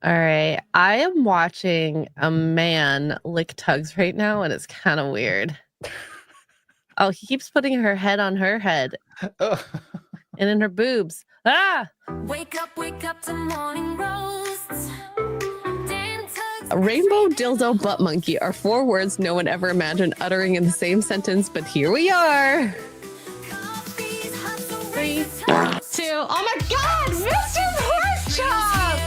All right. I am watching a man lick Tuggs right now, and it's kind of weird. Oh, he keeps putting her head on her head. Oh. And in her boobs. Ah! Wake up to morning roasts. A rainbow, dildo, butt monkey are 4 words no one ever imagined uttering in the same sentence, but here we are. 3, 2, oh my god! Mr. Porkchop!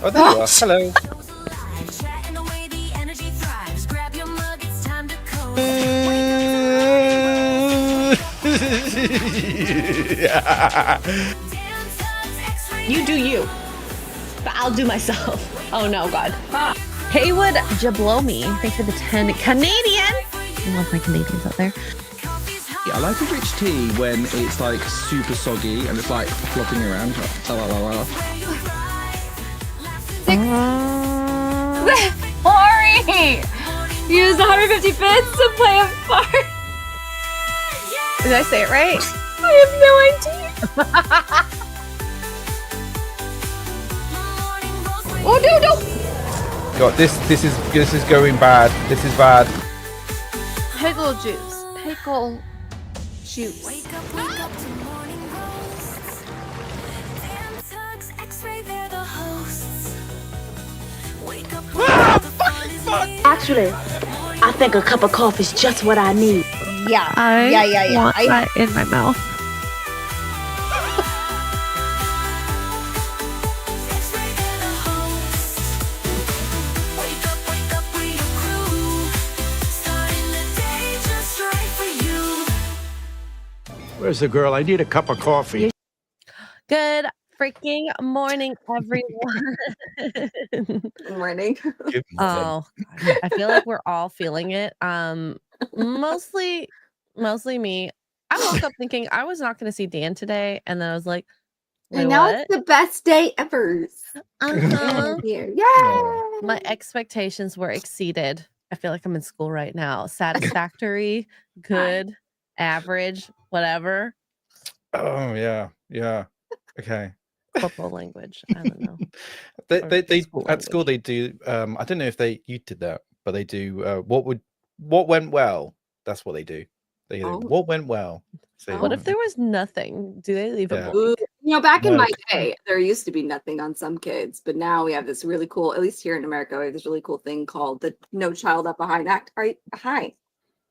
Oh, there you are. Hello. You do you, but I'll do myself. Oh no, God. Haywood Jablomi, thanks for the 10 Canadian. I love my Canadians out there. Yeah, I like a rich tea when it's like super soggy and it's like flopping around. Ori! Use 150 bits to play a part. Did I say it right? I have no idea. Oh no, no! God, this is going bad. This is bad. Pickle juice. Pickle juice. Wake up to morning roasts. Dan, Tuggs, Xray, they're the hosts. Wake up the fun is here. Actually, I think a cup of coffee is just what I need. Yeah. I Yeah. want that in my mouth. Xray, they're the hosts. Wake up with your crew. Starting the day just right for you. Where's the girl? I need a cup of coffee. Good freaking morning, everyone. Morning. Oh, God. I feel like we're all feeling it. Mostly me. I woke up thinking I was not going to see Dan today, and then I was like, wait, And now what? it's the best day ever. Uh-huh. Here. Yay! My expectations were exceeded. I feel like I'm in school right now. Satisfactory, good, average, whatever. Oh yeah. Okay. Corporal language. I don't know. They School at school they do. I don't know if you did that, but they do. What went well? That's what they do. They do what went well. So, What if there was nothing? Do they leave Yeah. it blank? You know, back in No. my day, there used to be nothing on some kids, but now we have this really cool, at least here in America, we have this really cool thing called the No Child Left Behind Act. Right? Hi.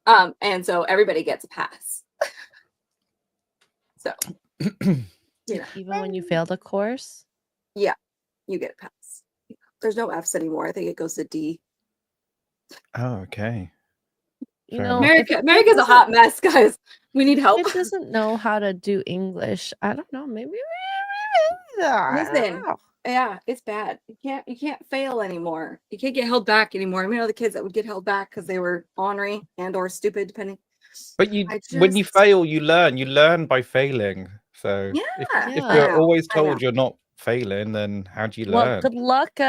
And so everybody gets a pass. So, you know, Even when you failed a course? you get a pass. There's no F's anymore. I think it goes to D. Oh, okay. You Fair know, enough. if America's a hot mess, guys. We need help. it doesn't know how to do English. I don't know. Maybe. Listen, yeah, it's bad. You can't fail anymore. You can't get held back anymore. I mean, the kids that would get held back because they were ornery and or stupid, depending. But when you fail, you learn. You learn by failing. So if you're always told you're not failing, then how do you Well, learn? good luck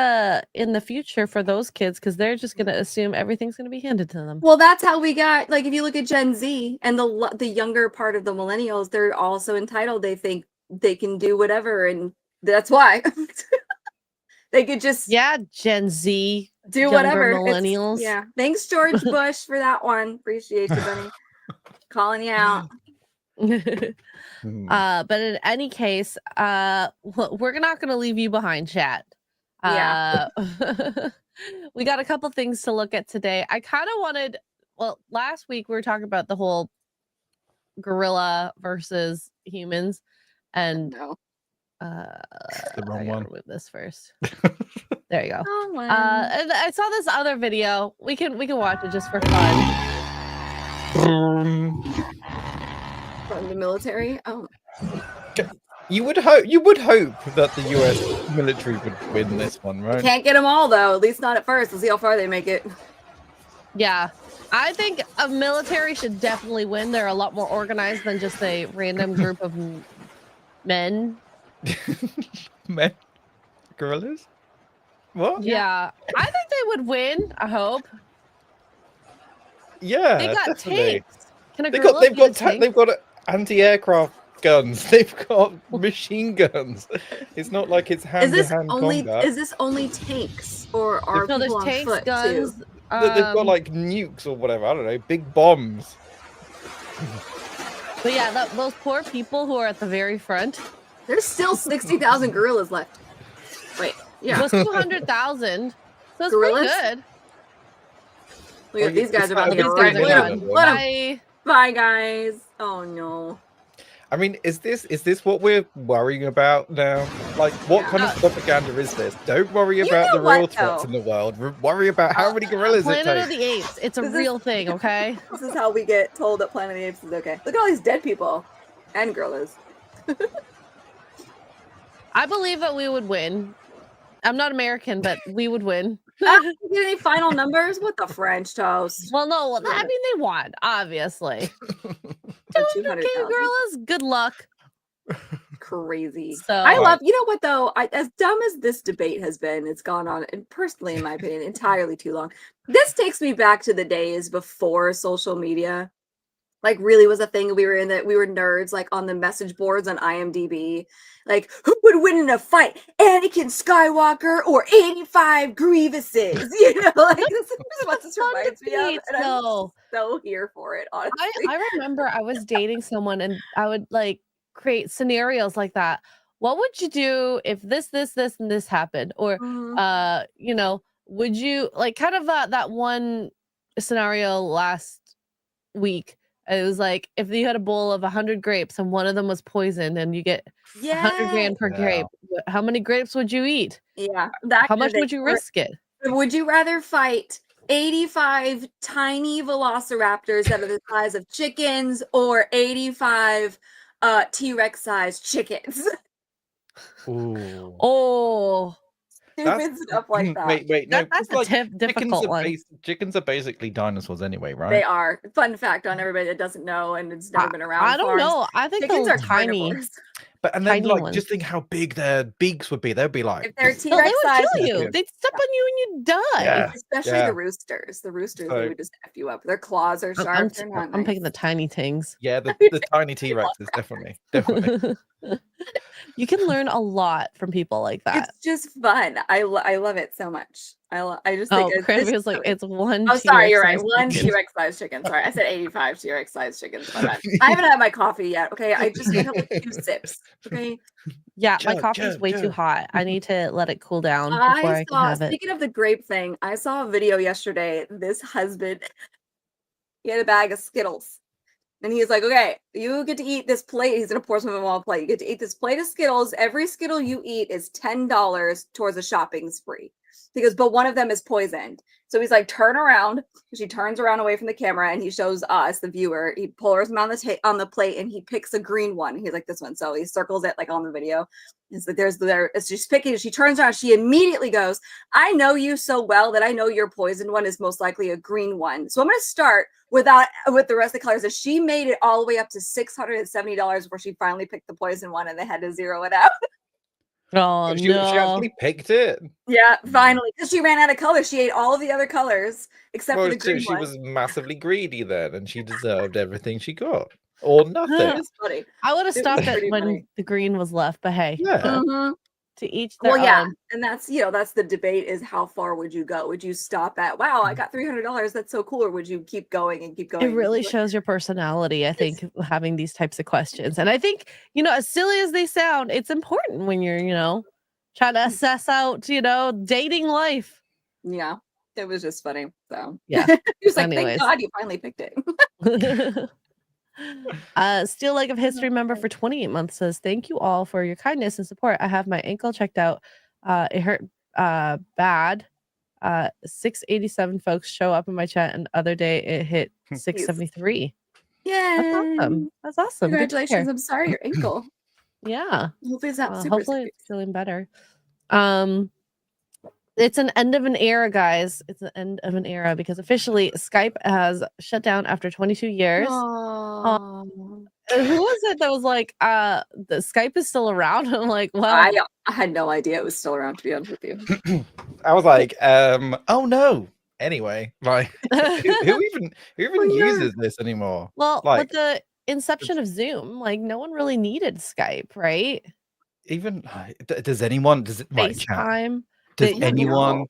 in the future for those kids, because they're just going to assume everything's going to be handed to them. Well, that's how we got, like, if you look at Gen Z and the younger part of the millennials, they're also entitled. They think they can do whatever, and that's why they could just Gen Z, do younger whatever. millennials. Yeah, thanks George Bush for that one. Appreciate you, buddy. Calling you out. But in any case, we're not going to leave you behind, chat. We got a couple things to look at today. I kind of wanted, last week we were talking about the whole gorilla versus humans, and the wrong one. Remove this first. There you go. And I saw this other video. We can watch it just for fun. From the military. Oh, you would hope that the US military would win this one, right? Can't get them all though. At least not at first. We'll see how far they make it. Yeah, I think a military should definitely win. They're a lot more organized than just a random group of men. Men? Gorillas? What? Yeah, I think they would win. I hope Yeah, they got definitely. tanks. Can a gorilla They've beat a got tank? they've got anti-aircraft guns. They've got machine guns. It's not like it's hand-to-hand combat. Is this only tanks or are No, there's people on tanks, foot guns. too? They've got like nukes or whatever. I don't know, big bombs. But yeah, those poor people who are at the very front. There's still 60,000 gorillas left. Wait, It yeah. was 200,000. So it's Gorillas? pretty good. Look at these guys are about to These get guys right. are Let about 'em, to let 'em. Bye. Bye, guys. Oh no. I mean, is this what we're worrying about now? Like, what kind of propaganda is this? Don't worry about the real threats in the world. Worry about how many gorillas it Planet of takes. the Apes. It's a real thing, okay? This is how we get told that Planet of the Apes is okay. Look at all these dead people and gorillas. I believe that we would win. I'm not American, but we would win. Get any final numbers? What the French toast? Well, no, I mean they won, obviously. 200K 200,000. gorillas. Good luck. Crazy. So I love. You know what though? As dumb as this debate has been, it's gone on, and personally, in my opinion, entirely too long. This takes me back to the days before social media. Like really was a thing. We were in that. We were nerds, like on the message boards on IMDb. Like, who would win in a fight, Anakin Skywalker or 85 Grievuses? You know, like this is what this reminds me of, and I'm so here for it. Honestly, I remember I was dating someone, and I would like create scenarios like that. What would you do if this, and this happened? Or, you know, would you like kind of that one scenario last week? It was like if you had a bowl of 100 grapes and one of them was poisoned, and you get 100 grand per grape. How many grapes would you eat? Yeah. How much would you risk it? Would you rather fight 85 tiny velociraptors that are the size of chickens or 85 T-Rex sized chickens? Ooh. Oh. Stupid stuff like that. Wait, no. That's a difficult one. Chickens are basically dinosaurs anyway, right? They are. Fun fact on everybody that doesn't know and it's never been around. I don't know. I think chickens they're are tiny. carnivores. But and then Tiny like ones. just think how big their beaks would be. They'd be like If they're No, they T-Rex would sized, kill you. They'd step on you and you'd die. Yeah. especially the roosters. The roosters, they would just F you up. Their claws are sharp. They're not I'm nice. picking the tiny things. Yeah, the tiny T-Rexes, definitely. You can learn a lot from people like that. It's just fun. I love it so much. I just Oh, think Craig was like, it's one. Oh, sorry, you're right. T-Rex-sized One chicken. T-Rex sized chicken. Sorry, I said 85 T-Rex sized chickens. My bad. I haven't had my coffee yet. Okay, I just had like 2 sips. Okay. Yeah, my Chug, coffee's chug, way too chug. hot. I need to let it cool down before I can have it. Speaking of the grape thing, I saw a video yesterday. This husband, he had a bag of Skittles. And he's like, okay, you get to eat this plate. He's going to pour some of them on a plate. You get to eat this plate of Skittles. Every Skittle you eat is $10 towards a shopping spree. Because, but one of them is poisoned. So he's like, turn around. She turns around away from the camera and he shows us, the viewer. He pours them on the plate and he picks a green one. He's like, this one. So he circles it like on the video. It's like, it's just picking. She turns around. She immediately goes, I know you so well that I know your poisoned one is most likely a green one. So I'm going to start with the rest of the colors. And she made it all the way up to $670 before she finally picked the poison one and they had to zero it out. Oh, She no. actually picked it. Yeah, finally. Because she ran out of colors. She ate all of the other colors except for the green She one. was massively greedy then, and she deserved everything she got. Or nothing. It was funny. I would have It was stopped it pretty when funny. the green was left, but hey, Yeah. Mhm. to each their Well, yeah, own. and that's that's the debate: is how far would you go? Would you stop at wow, I got $300? That's so cool, or would you keep going and keep going? It and really keep going? shows your personality, I think, having these types of questions. And I think, as silly as they sound, it's important when you're, trying to assess out, dating life. Yeah, it was just funny. So Yeah. he was like, Anyways. "Thank God you finally picked it." Steel Leg of History member for 28 months says, thank you all for your kindness and support. I have my ankle checked out. It hurt bad. 687 folks show up in my chat, and other day it hit 673. Yeah, That's awesome. Good to hear. Congratulations! I'm sorry, your ankle. Yeah. Hopefully it's not super. Hopefully it's feeling better. It's an end of an era, guys. It's an end of an era because officially Skype has shut down after 22 years. who was it that was like, the Skype is still around? I'm like, well, I had no idea it was still around, to be honest with you. I was like, oh no. Anyway, like, who even uses this anymore? well, with Like, the inception of Zoom, like no one really needed Skype, right? even does anyone right chat? FaceTime. Does They, anyone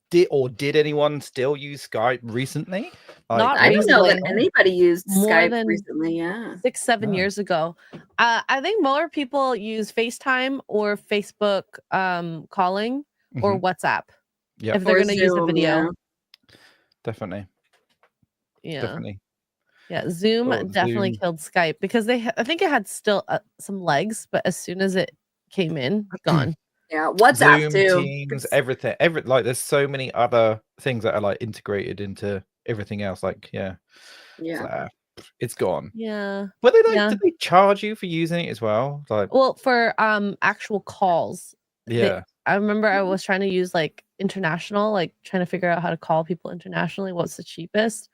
did anyone still use Skype recently? Like, Not I don't know that recently. anybody used More Skype than recently. Yeah. 6-7 No. years ago. I think more people use FaceTime or Facebook calling or WhatsApp Yep. if they're Or going to use a Zoom, video. Definitely. Yeah. Definitely. Yeah, Zoom Oh, definitely Zoom. killed Skype because I think it had still some legs, but as soon as it came in, gone. Yeah. WhatsApp Zoom, too. Teams, everything. Like, there's so many other things that are like integrated into everything else. Like, yeah. Yeah. So, it's gone. Yeah. But they Yeah. did they charge you for using it as well? Like, Well, for actual calls, yeah. I remember I was trying to use like international, like trying to figure out how to call people internationally, what's the cheapest.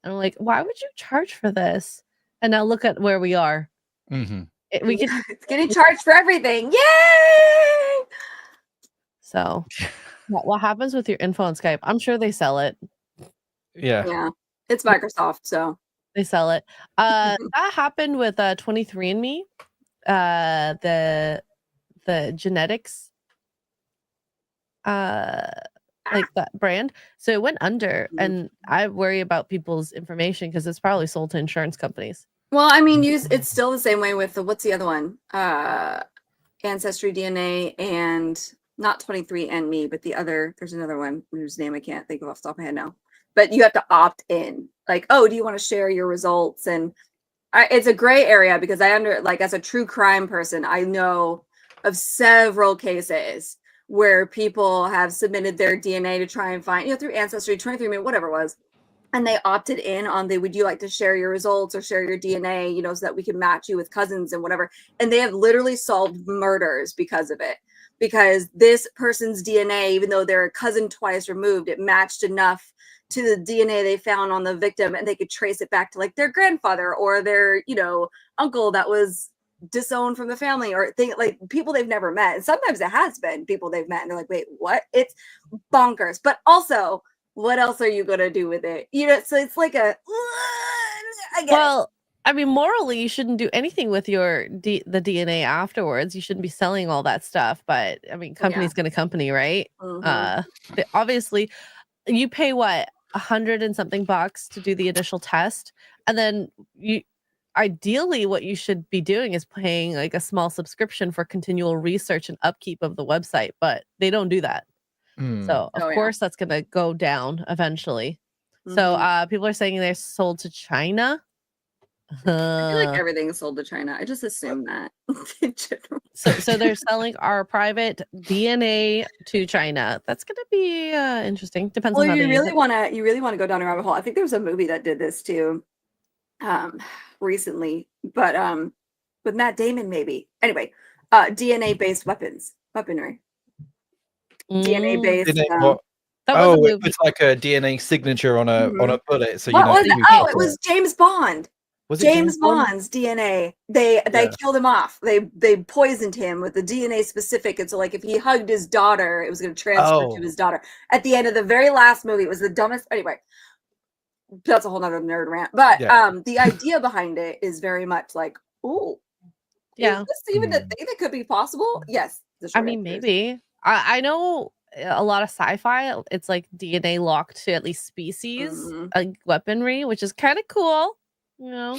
And I'm like, why would you charge for this? And now look at where we are. Mm-hmm. We could It's getting charged for everything. Yay! so what happens with your info on Skype? I'm sure they sell it. Yeah. Yeah. It's Microsoft, so They sell it. That happened with 23andMe. The genetics like that brand. So it went under, and I worry about people's information because it's probably sold to insurance companies. well, I mean, it's still the same way with what's the other one? Ancestry DNA and not 23andMe, but there's another one whose name I can't think of off the top of my head now. But you have to opt in. Like, oh, do you want to share your results? And it's a gray area because as a true crime person, I know of several cases where people have submitted their DNA to try and find, through Ancestry, 23andMe, whatever it was. And they opted in on would you like to share your results or share your DNA, so that we can match you with cousins and whatever. And they have literally solved murders because of it. Because this person's DNA, even though they're a cousin twice removed, it matched enough to the DNA they found on the victim, and they could trace it back to like their grandfather or their, uncle that was disowned from the family, or like people they've never met. And sometimes it has been people they've met and they're like, wait, what? It's bonkers. But also, what else are you gonna do with it? So it's like well, I mean, morally, you shouldn't do anything with your the DNA afterwards. You shouldn't be selling all that stuff. But I mean, company's gonna company, right? Obviously, you pay what, $100 and something bucks to do the initial test, and then ideally what you should be doing is paying like a small subscription for continual research and upkeep of the website, but they don't do that. So of course that's gonna go down eventually. So people are saying they're sold to China. I feel like everything's sold to China. I just assume that in general. So they're selling our private DNA to China. That's gonna be interesting. Depends on how you they really use it. want to go down a rabbit hole. I think there was a movie that did this too, recently, but with Matt Damon maybe. Anyway, DNA based weaponry. DNA based. That was a movie. It's like a DNA signature on a bullet. So What was it? who Oh, shot it was James Bond. Was it James Bond's DNA. They killed him off. They poisoned him with the DNA specific, and so like if he hugged his daughter, it was going to transfer to his daughter. At the end of the very last movie, it was the dumbest. Anyway, that's a whole nother nerd rant. But the idea behind it is very much like, ooh, is this even a thing that could be possible? Yes. I mean, maybe. I know a lot of sci-fi. It's like DNA locked to at least species, like weaponry, which is kind of cool. Yeah,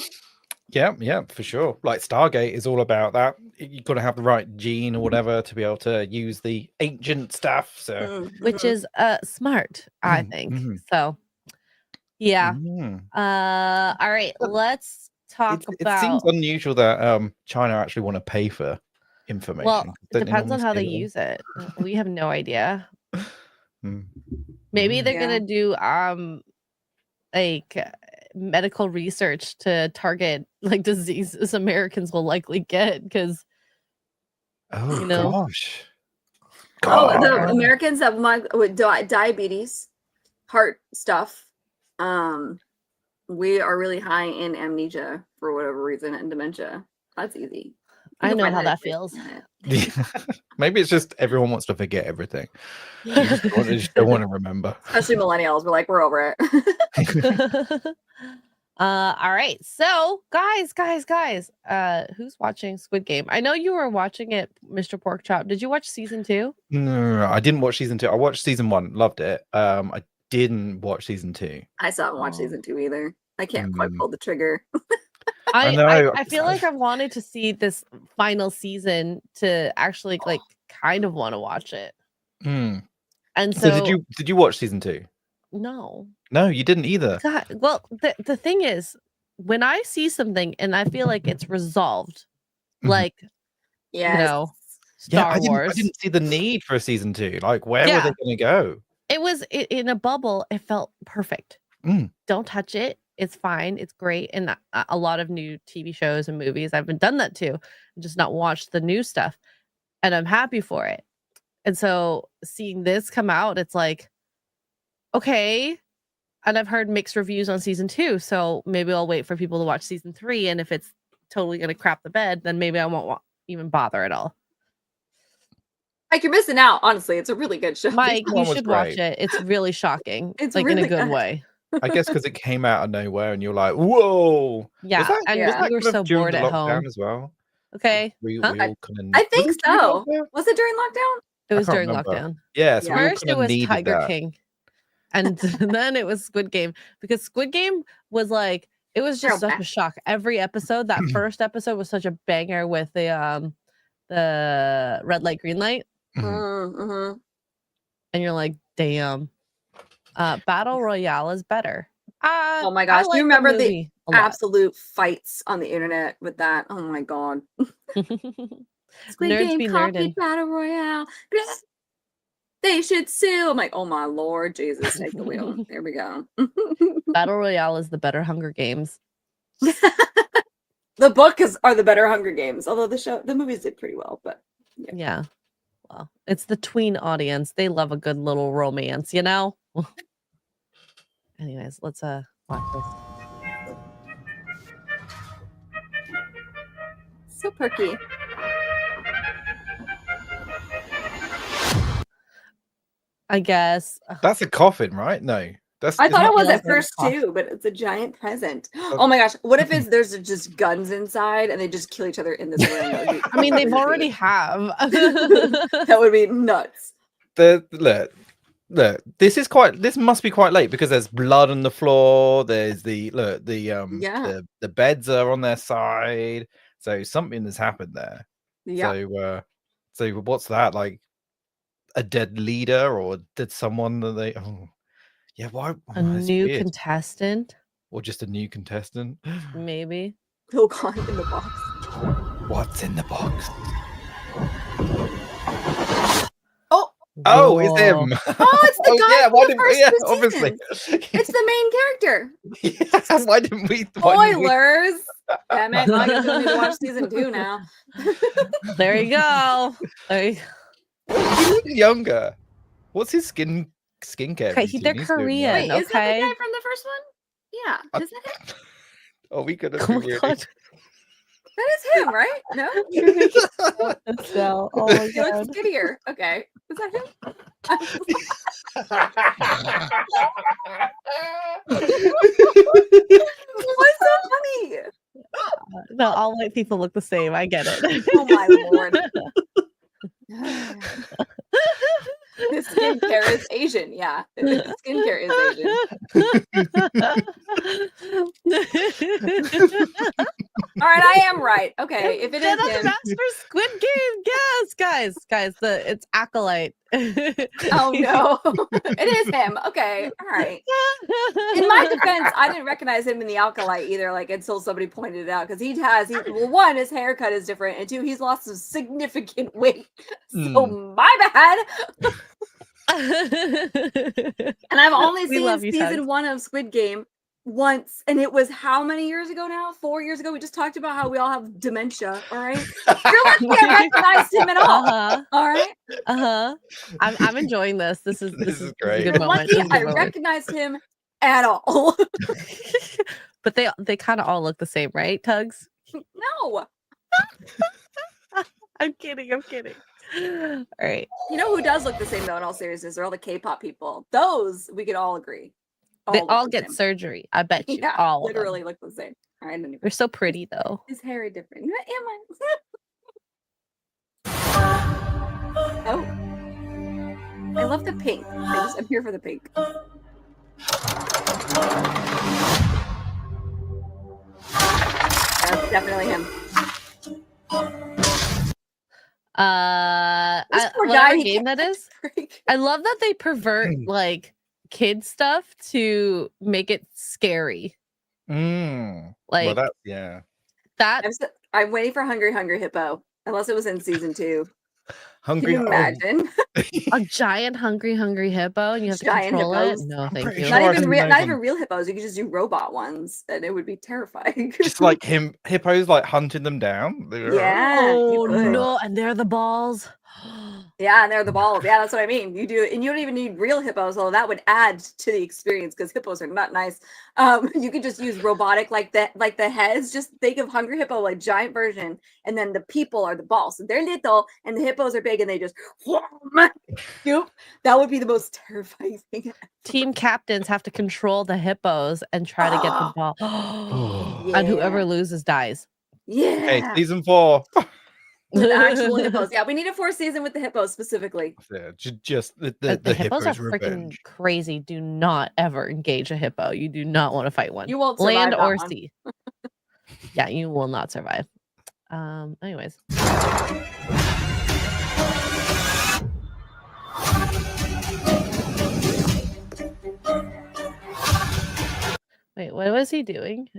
for sure. Like Stargate is all about that. You've got to have the right gene or whatever to be able to use the ancient stuff. So, which is smart, I think. So, yeah. All right, let's talk about. It seems unusual that China actually want to pay for information. Well, it depends on how they use it. We have no idea. Maybe they're gonna do like medical research to target like diseases Americans will likely get because gosh. The Americans have with diabetes, heart stuff, We are really high in amnesia for whatever reason and dementia. That's easy. You I can know find how that information feels. on it. Maybe it's just everyone wants to forget everything. You just don't want to remember. Especially millennials. We're like, we're over it. All right. So, guys, who's watching Squid Game? I know you were watching it, Mr. Porkchop. Did you watch season 2? No, I didn't watch season 2. I watched season 1, loved it. I didn't watch season 2. I still haven't watched season 2 either. I can't quite pull the trigger. I know. I feel like I've wanted to see this final season to actually like kind of want to watch it. Mm. And So so did you watch season 2? no. No, you didn't either. God, well, the thing is, when I see something and I feel like it's resolved, like Yeah. you know, Yeah, Star I Wars. didn't see the need for a season 2. Like, where were Yeah. they going to go? It was in a bubble. It felt perfect. Don't touch it. It's fine. It's great. And a lot of new TV shows and movies, I've been done that too. Just not watched the new stuff. And I'm happy for it. And so seeing this come out, it's like, okay. And I've heard mixed reviews on season 2. So maybe I'll wait for people to watch season 3. And if it's totally going to crap the bed, then maybe I won't even bother at all. Like, you're missing out. Honestly, it's a really good show. Mike, you was should watch great. it. It's really shocking. It's like in really a good good. way. I guess because it came out of nowhere and you're like, whoa. Yeah. And Yeah. we were kind of so during bored the at lockdown home. as well? Okay. We Huh? all kind of. I think Was it during so. lockdown? Was it during lockdown? It was can't during remember. lockdown. Yeah, so we all First, kind it of was needed Tiger that. King. And then it was Squid Game. Because Squid Game was like, it was just such a shock. Every episode, that first episode was such a banger with the red light, green light. Mm-hmm. And you're like, damn. Battle Royale is better. Oh my gosh. Do you like remember the movie a lot. absolute fights on the internet with that? Oh my god. Squid Nerds Game be coffee nerding. battle royale. They should sue. I'm like, oh my Lord, Jesus, take the wheel. There we go. Battle Royale is the better Hunger Games. The book are the better Hunger Games, although the movies did pretty well, but Yeah. Well, it's the tween audience. They love a good little romance, you know? Anyways, let's watch this. so perky. I guess. That's a coffin, right? No. I thought it was at It's first off. too, but it's a giant present. Oh my gosh. What if there's just guns inside and they just kill each other in this room? That would be I mean, they've crazy. already have. That would be nuts. Look, this must be quite late because there's blood on the floor. There's the beds are on their side. So something has happened there. Yeah. So what's that? Like a dead leader or did someone that they yeah, why A that's new weird. contestant, Or just a new contestant? maybe. Oh god, in the box. What's in the box? Oh, it's him. oh, it's the guy yeah, from why the didn't first yeah, two obviously. seasons. It's the main character. Yeah, why didn't we Spoilers. Damn it, I guess we need to watch season 2 now. There you go. There you go. He looks younger. What's his skincare? Okay, routine? they're He's doing Korean. Wait, is that the Okay. guy from the first one? Yeah. Is that it? Oh, we could have Oh my really. god. That is him, right? No? So, oh my He looks god. skinnier. Okay. Is that him? What's so funny? No, all white people look the same. I get it. Oh my Lord. His skincare is Asian. Yeah. His skincare is Asian. All right, I am right. Okay, if it is him. Master Squid Game, yes, guys, it's Acolyte. Oh no, it is him. Okay, all right. In my defense, I didn't recognize him in the Acolyte either. Like until somebody pointed it out, because well, one, his haircut is different, and two, he's lost some significant weight. So my bad. And I've only We seen love you, season Tuggs. 1 of Squid Game once, and it was how many years ago now? 4 years ago. We just talked about how we all have dementia. All right, you're lucky I recognized him at all. All right, I'm enjoying this. This is great. a good you're moment. lucky This is a I good moment. recognized him at all. But they kind of all look the same, right, Tuggs? No. I'm kidding. All right. You know who does look the same though? In all seriousness, are all the K-pop people. Those we could all agree. They look all the get same. surgery. I bet you. Yeah, all of them. literally look the same. All right, They're so pretty though. His hair is different. Am I? Oh, I love the pink. I'm here for the pink. That's definitely him. Whatever game that is. I love that they pervert like kid stuff to make it scary. Well, Like that's yeah. I'm waiting for Hungry Hippo. Unless it was in season 2. Hungry. Can you imagine? A giant hungry hippo, and you have to Giant control hippos? it. No, thank you. sure Not I've even known real hippos. You could just do robot ones, and it would be terrifying. Just like hippos like hunting them down. Yeah. Oh you could. no, and they're the balls. Yeah, and they're the balls. Yeah, that's what I mean. You do, and you don't even need real hippos, although that would add to the experience because hippos are not nice. You could just use robotic like the heads. Just think of Hungry Hippo like giant version, and then the people are the balls. So they're little, and the hippos are big, and they just that would be the most terrifying thing ever. Team captains have to control the hippos and try to get the ball. And whoever loses dies. Yeah. Hey, season 4. With actual hippos. Yeah, we need a 4th season with the hippos specifically. Yeah, just the hippos are freaking revenge. crazy. Do not ever engage a hippo. You do not want to fight one. You won't survive land that or one. sea. Yeah, you will not survive. Anyways. Wait, what was he doing?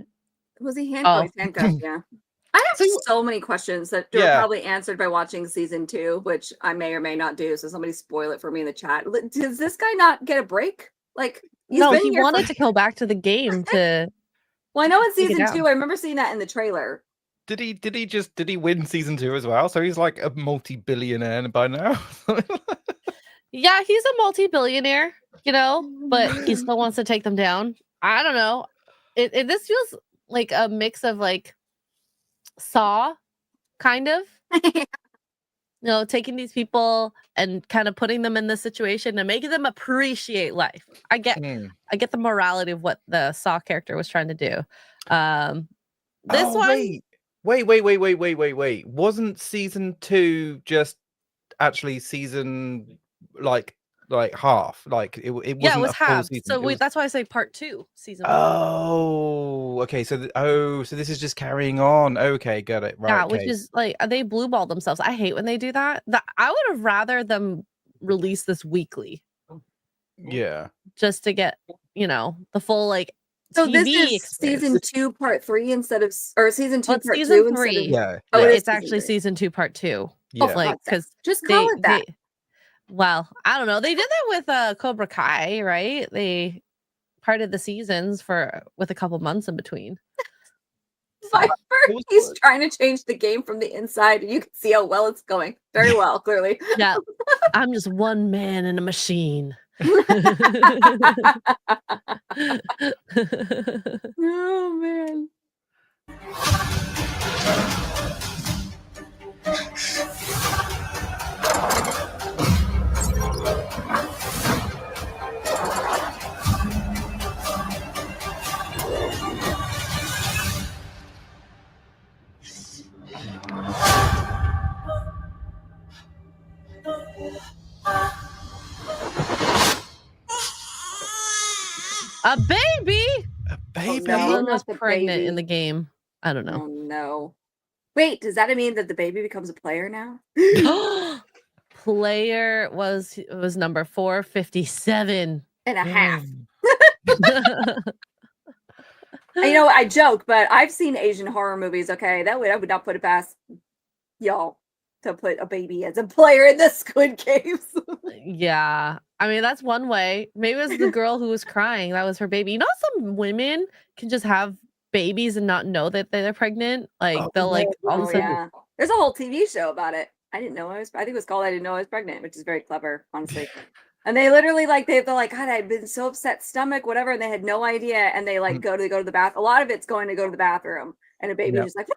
Was he handcuffed? He's handcuffed, yeah. I have so many questions that are probably answered by watching season 2, which I may or may not do. So somebody spoil it for me in the chat. Does this guy not get a break? Like, no, he wanted to go back to the game to. Well, I know in season 2, I remember seeing that in the trailer. Did he win season 2 as well? So he's like a multi-billionaire by now. Yeah, he's a multi-billionaire, but he still wants to take them down. I don't know. This feels like a mix of like Saw, kind of. Taking these people and kind of putting them in this situation and making them appreciate life. I get the morality of what the Saw character was trying to do. This one. Wait. Wasn't season 2 just actually season like half? Like it wasn't it was a full half. season. So that's why I say part 2 season 1. Oh, okay. So so this is just carrying on. Okay, got it. Right. Yeah, okay. which is like they blue ball themselves. I hate when they do that. I would have rather them release this weekly. Yeah. Just to get, the full like So TV this is experience. season 2 part 3 instead of season 2 part season 2 3. Instead of, Yeah. It's actually season 2 part 2. Yeah. Like because just call it that. Well, I don't know. They did that with Cobra Kai, right? They parted the seasons with a couple months in between. Fyre, he's trying to change the game from the inside, and you can see how well it's going. Very well, clearly. Yeah, I'm just one man in a machine. Oh man. A baby. A baby. Someone was pregnant in the game. I don't know. Oh no. Wait, does that mean that the baby becomes a player now? Player was number 457 and a half. I joke, but I've seen Asian horror movies. Okay, I would not put it past y'all to put a baby as a player in the Squid Games. Yeah, I mean that's one way. Maybe it was the girl who was crying. That was her baby. Some women can just have babies and not know that they're pregnant. Like they'll like all of a sudden. Yeah. There's a whole TV show about it. I didn't know I think it was called I Didn't Know I Was Pregnant, which is very clever, honestly. And they literally like they're like, God, I'd been so upset, stomach, whatever, and they had no idea. And they like go to the bath. A lot of it's going to go to the bathroom, and a baby's just like,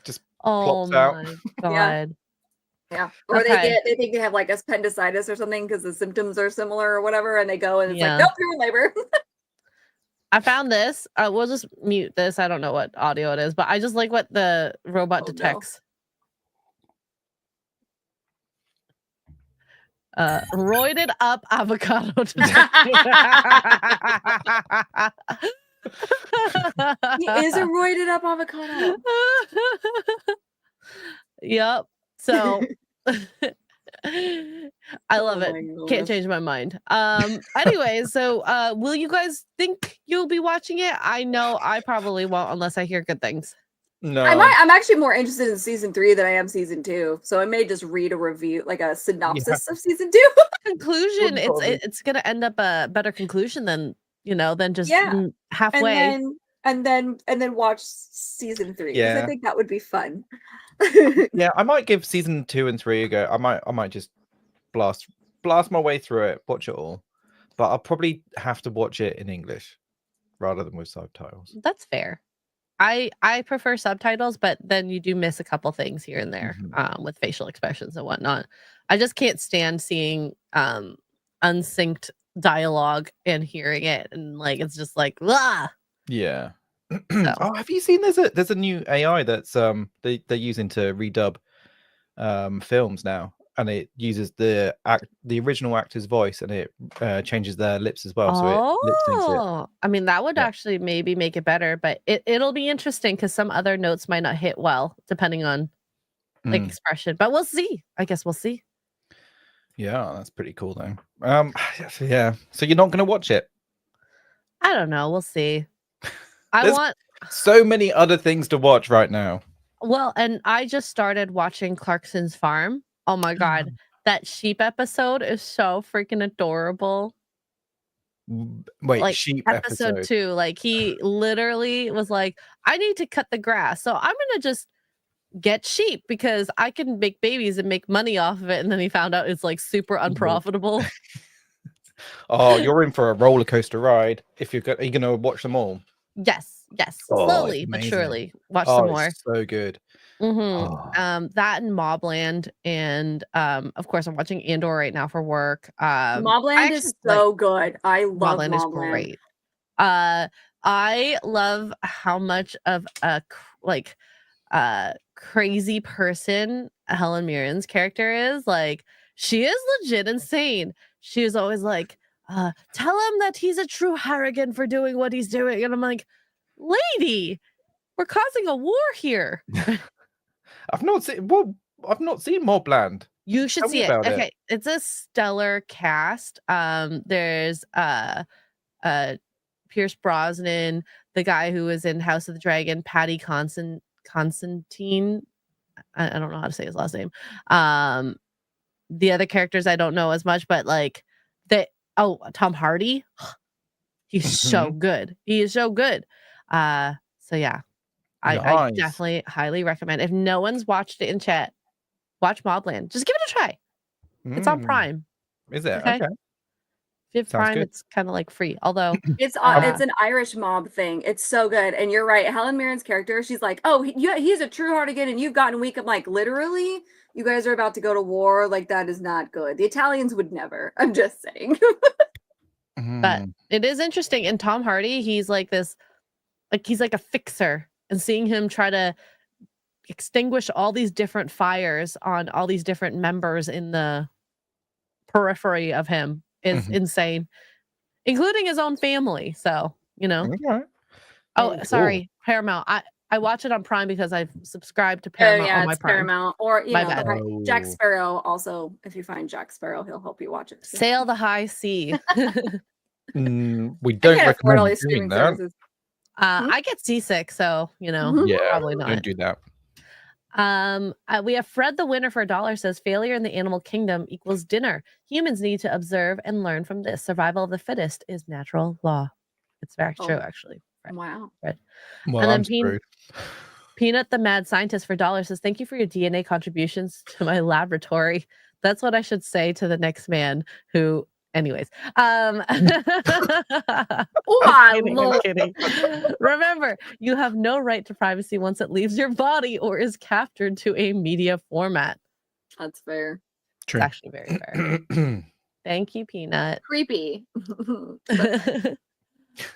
just Oh plops out. my Yeah. god. yeah. Or Okay. they think they have like appendicitis or something because the symptoms are similar or whatever, and they go and it's Yeah. like, nope, you're in labor. I found this. We'll just mute this. I don't know what audio it is, but I just like what the robot Oh, no. detects. Roided up avocado detector. He is a roided up avocado. Yep. So I love it. my Can't goodness. change my mind. Anyway, so will you guys think you'll be watching it? I know I probably won't unless I hear good things. No. I'm actually more interested in season 3 than I am season 2. So I may just read a review, like a synopsis of season 2. Conclusion, Probably. it's gonna end up a better conclusion than than just Yeah. halfway. And then watch season 3 because I Yeah. think that would be fun. Yeah, I might give season 2 and 3 a go. I might just blast my way through it, watch it all. But I'll probably have to watch it in English rather than with subtitles. That's fair. I prefer subtitles, but then you do miss a couple things here and there with facial expressions and whatnot. I just can't stand seeing unsynced dialogue and hearing it, and like it's just like ah. Yeah. So. Oh, have you seen there's a new AI that's they're using to redub films now, and it uses the original actor's voice and it changes their lips as well, so it lip syncs it. I mean, that would actually maybe make it better, but it'll be interesting because some other notes might not hit well depending on like expression, but we'll see. I guess we'll see. Yeah, that's pretty cool though. Yeah, so you're not gonna watch it? I don't know, we'll see. I There's want so many other things to watch right now. Well, and I just started watching Clarkson's Farm. Oh my god, that sheep episode is so freaking adorable. Wait, Like sheep episode 2, like he literally was like, I need to cut the grass, so I'm gonna just get sheep because I can make babies and make money off of it. And then he found out it's like super unprofitable. Oh, you're in for a roller coaster ride. If are you gonna watch them all? Yes, slowly but surely. Watch some more. It's so good. That and Mobland, and of course I'm watching Andor right now for work. Mobland is so good. I love Mobland. Is great. I love how much of a crazy person Helen Mirren's character is. Like, she is legit insane. She is always like, tell him that he's a true Harrigan for doing what he's doing. And I'm like, lady, we're causing a war here. I've not seen Mobland. You should see it. Okay, it's a stellar cast. There's Pierce Brosnan, the guy who was in House of the Dragon, Paddy Constantine. I don't know how to say his last name. The other characters I don't know as much, but like Tom Hardy, he's so good. He is so good. So yeah, I definitely highly recommend. If no one's watched it in chat, watch Mobland. Just give it a try. It's on Prime. Is it? Okay. If you have Prime, it's kind of like free. Although it's an Irish mob thing. It's so good. And you're right. Helen Mirren's character, she's like, oh, he's a true Hardigan and you've gotten weak. I'm like, literally, you guys are about to go to war. Like, that is not good. The Italians would never. I'm just saying. But it is interesting. And Tom Hardy, he's like this, like he's like a fixer. And seeing him try to extinguish all these different fires on all these different members in the periphery of him is insane, including his own family. So, sorry, Paramount. I watch it on Prime because I've subscribed to Paramount on my Prime. Paramount. Or, Jack Sparrow also. If you find Jack Sparrow, he'll help you watch it. Sail the high sea. We don't recommend all doing that. Services. I get seasick, so, probably not. Don't do that. We have Fred the Winner for $1 says failure in the animal kingdom equals dinner. Humans need to observe and learn from this. Survival of the fittest is natural law. It's very true, actually. Fred. Wow. Fred. Well, and then Peanut the Mad Scientist for $1 says thank you for your DNA contributions to my laboratory. That's what I should say to the next man who, anyways. Oh I'm my kidding, I'm lord. kidding. Remember, you have no right to privacy once it leaves your body or is captured to a media format. That's fair. It's actually very fair. Thank you, Peanut. Creepy.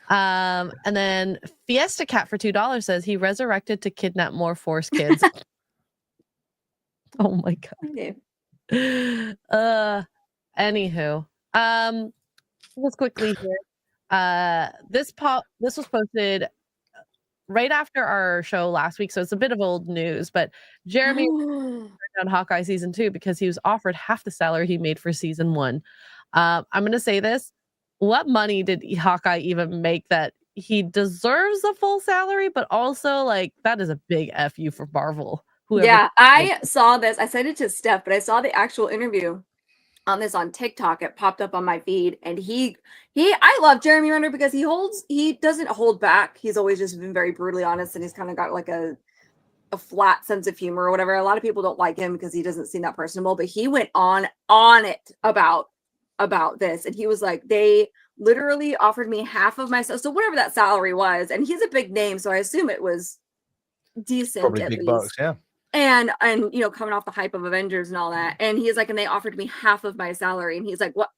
And then Fiesta Cat for $2 says he resurrected to kidnap more Force kids. Oh my god. Okay. Anywho, let's quickly here. This was posted right after our show last week, so it's a bit of old news. But Jeremy on Hawkeye season 2 because he was offered half the salary he made for season 1. I'm gonna say this: what money did Hawkeye even make that he deserves a full salary? But also, like, that is a big fu for Marvel. Yeah, I saw this. I sent it to Steph, but I saw the actual interview on this on TikTok. It popped up on my feed, and I love Jeremy Renner because he doesn't hold back. He's always just been very brutally honest, and he's kind of got like a flat sense of humor or whatever. A lot of people don't like him because he doesn't seem that personable, but he went on it about this, and he was like, they literally offered me half of my, so whatever that salary was, and he's a big name, so I assume it was decent, probably at big least. bucks, yeah. And you know, coming off the hype of Avengers and all that, and he's like, and they offered me half of my salary, and he's like, what?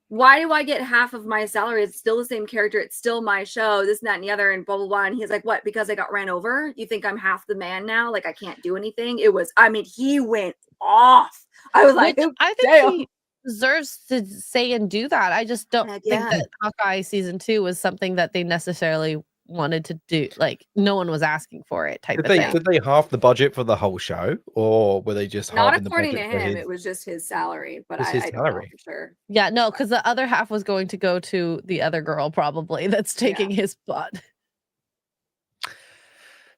Why do I get half of my salary? It's still the same character, it's still my show, this and that and the other, and blah blah blah. And he's like, what? Because I got ran over? You think I'm half the man now? Like I can't do anything? It was, I mean, he went off. I was like, I think he deserves to say and do that. I just don't think that Hawkeye season 2 was something that they necessarily wanted to do. Like no one was asking for it type of thing. Did they half the budget for the whole show, or were they just not halving according the to budget him? for It was just his salary, but his I don't know for sure. Yeah, no, because the other half was going to go to the other girl probably that's taking his spot.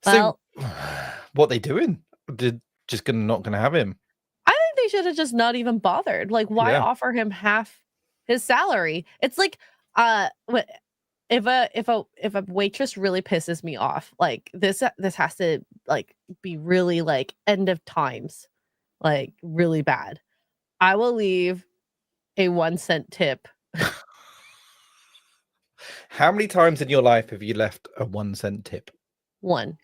So, what they doing? Not gonna have him? I think they should have just not even bothered. Like, why offer him half his salary? It's like, if a waitress really pisses me off, like this has to like be really like end of times, like really bad. I will leave a 1-cent tip. How many times in your life have you left a 1-cent tip? 1.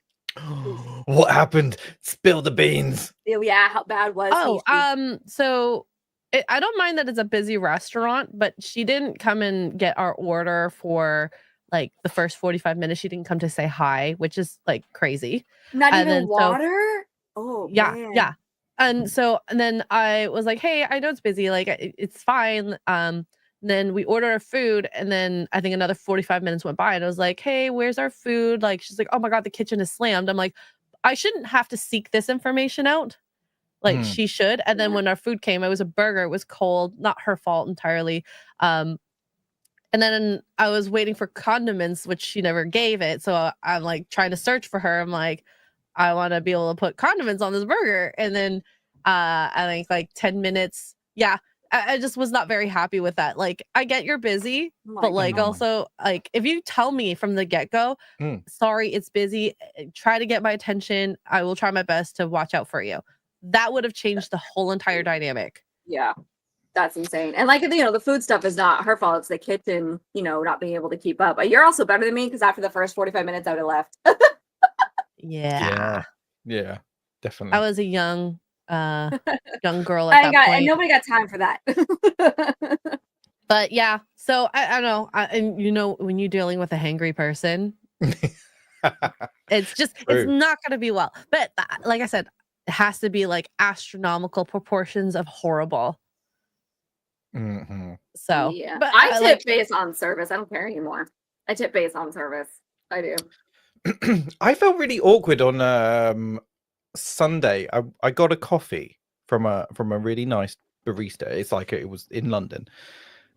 What happened? Spill the beans. Yeah, how bad was he? So I don't mind that it's a busy restaurant, but she didn't come and get our order for like the first 45 minutes. She didn't come to say hi, which is like crazy. Not even water? Oh, yeah, man. yeah. And then I was like, hey, I know it's busy. Like, it's fine. Then we ordered our food, and then I think another 45 minutes went by, and I was like, hey, where's our food? Like, she's like, oh my God, the kitchen is slammed. I'm like, I shouldn't have to seek this information out. Like, she should. And then when our food came, it was a burger. It was cold. Not her fault entirely. And then I was waiting for condiments, which she never gave it. So I'm like trying to search for her. I'm like, I want to be able to put condiments on this burger. And then I think like 10 minutes. Yeah. I just was not very happy with that. Like, I get you're busy, but like also like if you tell me from the get-go, sorry, it's busy, try to get my attention. I will try my best to watch out for you. That would have changed the whole entire dynamic. Yeah. That's insane. And like, you know, the food stuff is not her fault. It's the kitchen, you know, not being able to keep up. But you're also better than me because after the first 45 minutes, I would have left. Yeah, definitely. I was a young girl at that point. And nobody got time for that. But yeah, so I don't know. And you know, when you're dealing with a hangry person, it's not going to be well. But like I said, it has to be like astronomical proportions of horrible. So yeah, but I tip based on service. I don't care anymore. I tip based on service. I do. I felt really awkward on Sunday. I got a coffee from a really nice barista. It's like it was in London,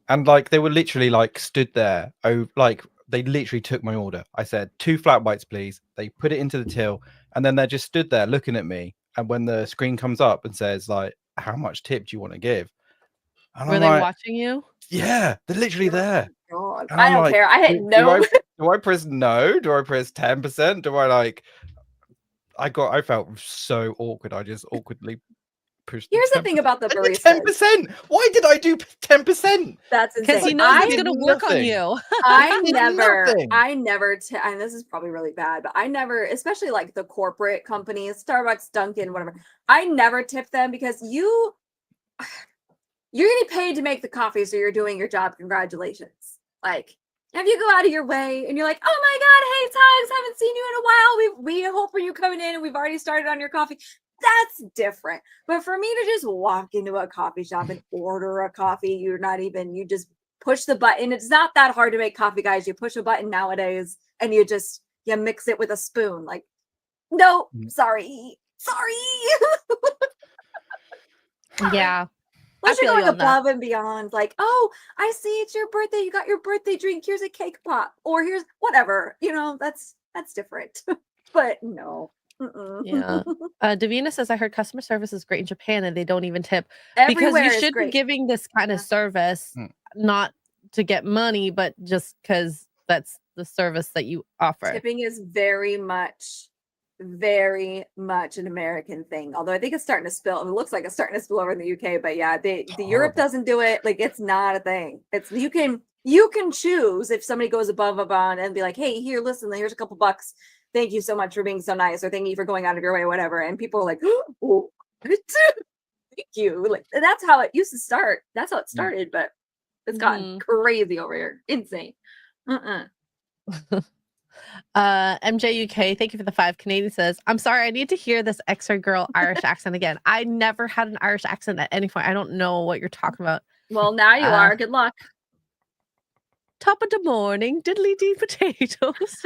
and like they were literally like stood there. Oh, like they literally took my order. I said 2 flat whites, please. They put it into the till, and then they just stood there looking at me. And when the screen comes up and says like, "How much tip do you want to give?" And were they watching you? Yeah, they're literally there. God, I don't care. I had no. Do I press no? Do I press 10%? Do I like? I felt so awkward. I just awkwardly push Here's the thing about the I did baristas. 10%. Why did I do 10%? That's Because insane. he knows it's did going to work on nothing. you. I did never, nothing. and this is probably really bad, but I never, especially like the corporate companies, Starbucks, Dunkin', whatever, I never tip them because you're getting paid to make the coffee, so you're doing your job. Congratulations. Like, if you go out of your way and you're like, oh my God, hey, Tuggs, haven't seen you in a while. We hope for you coming in and we've already started on your coffee. That's different. But for me to just walk into a coffee shop and order a coffee, you just push the button. It's not that hard to make coffee, guys. You push a button nowadays and you mix it with a spoon. Like, no, sorry. Yeah. Unless I you're feel you going on that. above and beyond, like, oh, I see it's your birthday. You got your birthday drink. Here's a cake pop, or here's whatever. That's different. But no. Yeah. Davina says, I heard customer service is great in Japan and they don't even tip. Because Everywhere you is should be great. giving this kind of Yeah. service, not to get money, but just because that's the service that you offer. Tipping is very much an American thing. Although I think it's starting to spill. It looks like it's starting to spill over in the UK. But yeah, the Europe doesn't do it. Like, it's not a thing. It's you can choose if somebody goes above and beyond and be like, hey, here, listen, here's a couple bucks. Thank you so much for being so nice, or thank you for going out of your way, or whatever. And people are like, oh, thank you. Like, and that's how it used to start. That's how it started, but it's gotten crazy over here. Insane. MJ UK, thank you for the 5. Canadian says, I'm sorry, I need to hear this Xray Girl Irish accent again. I never had an Irish accent at any point. I don't know what you're talking about. Well, now you are. Good luck. Top of the morning, diddly dee potatoes.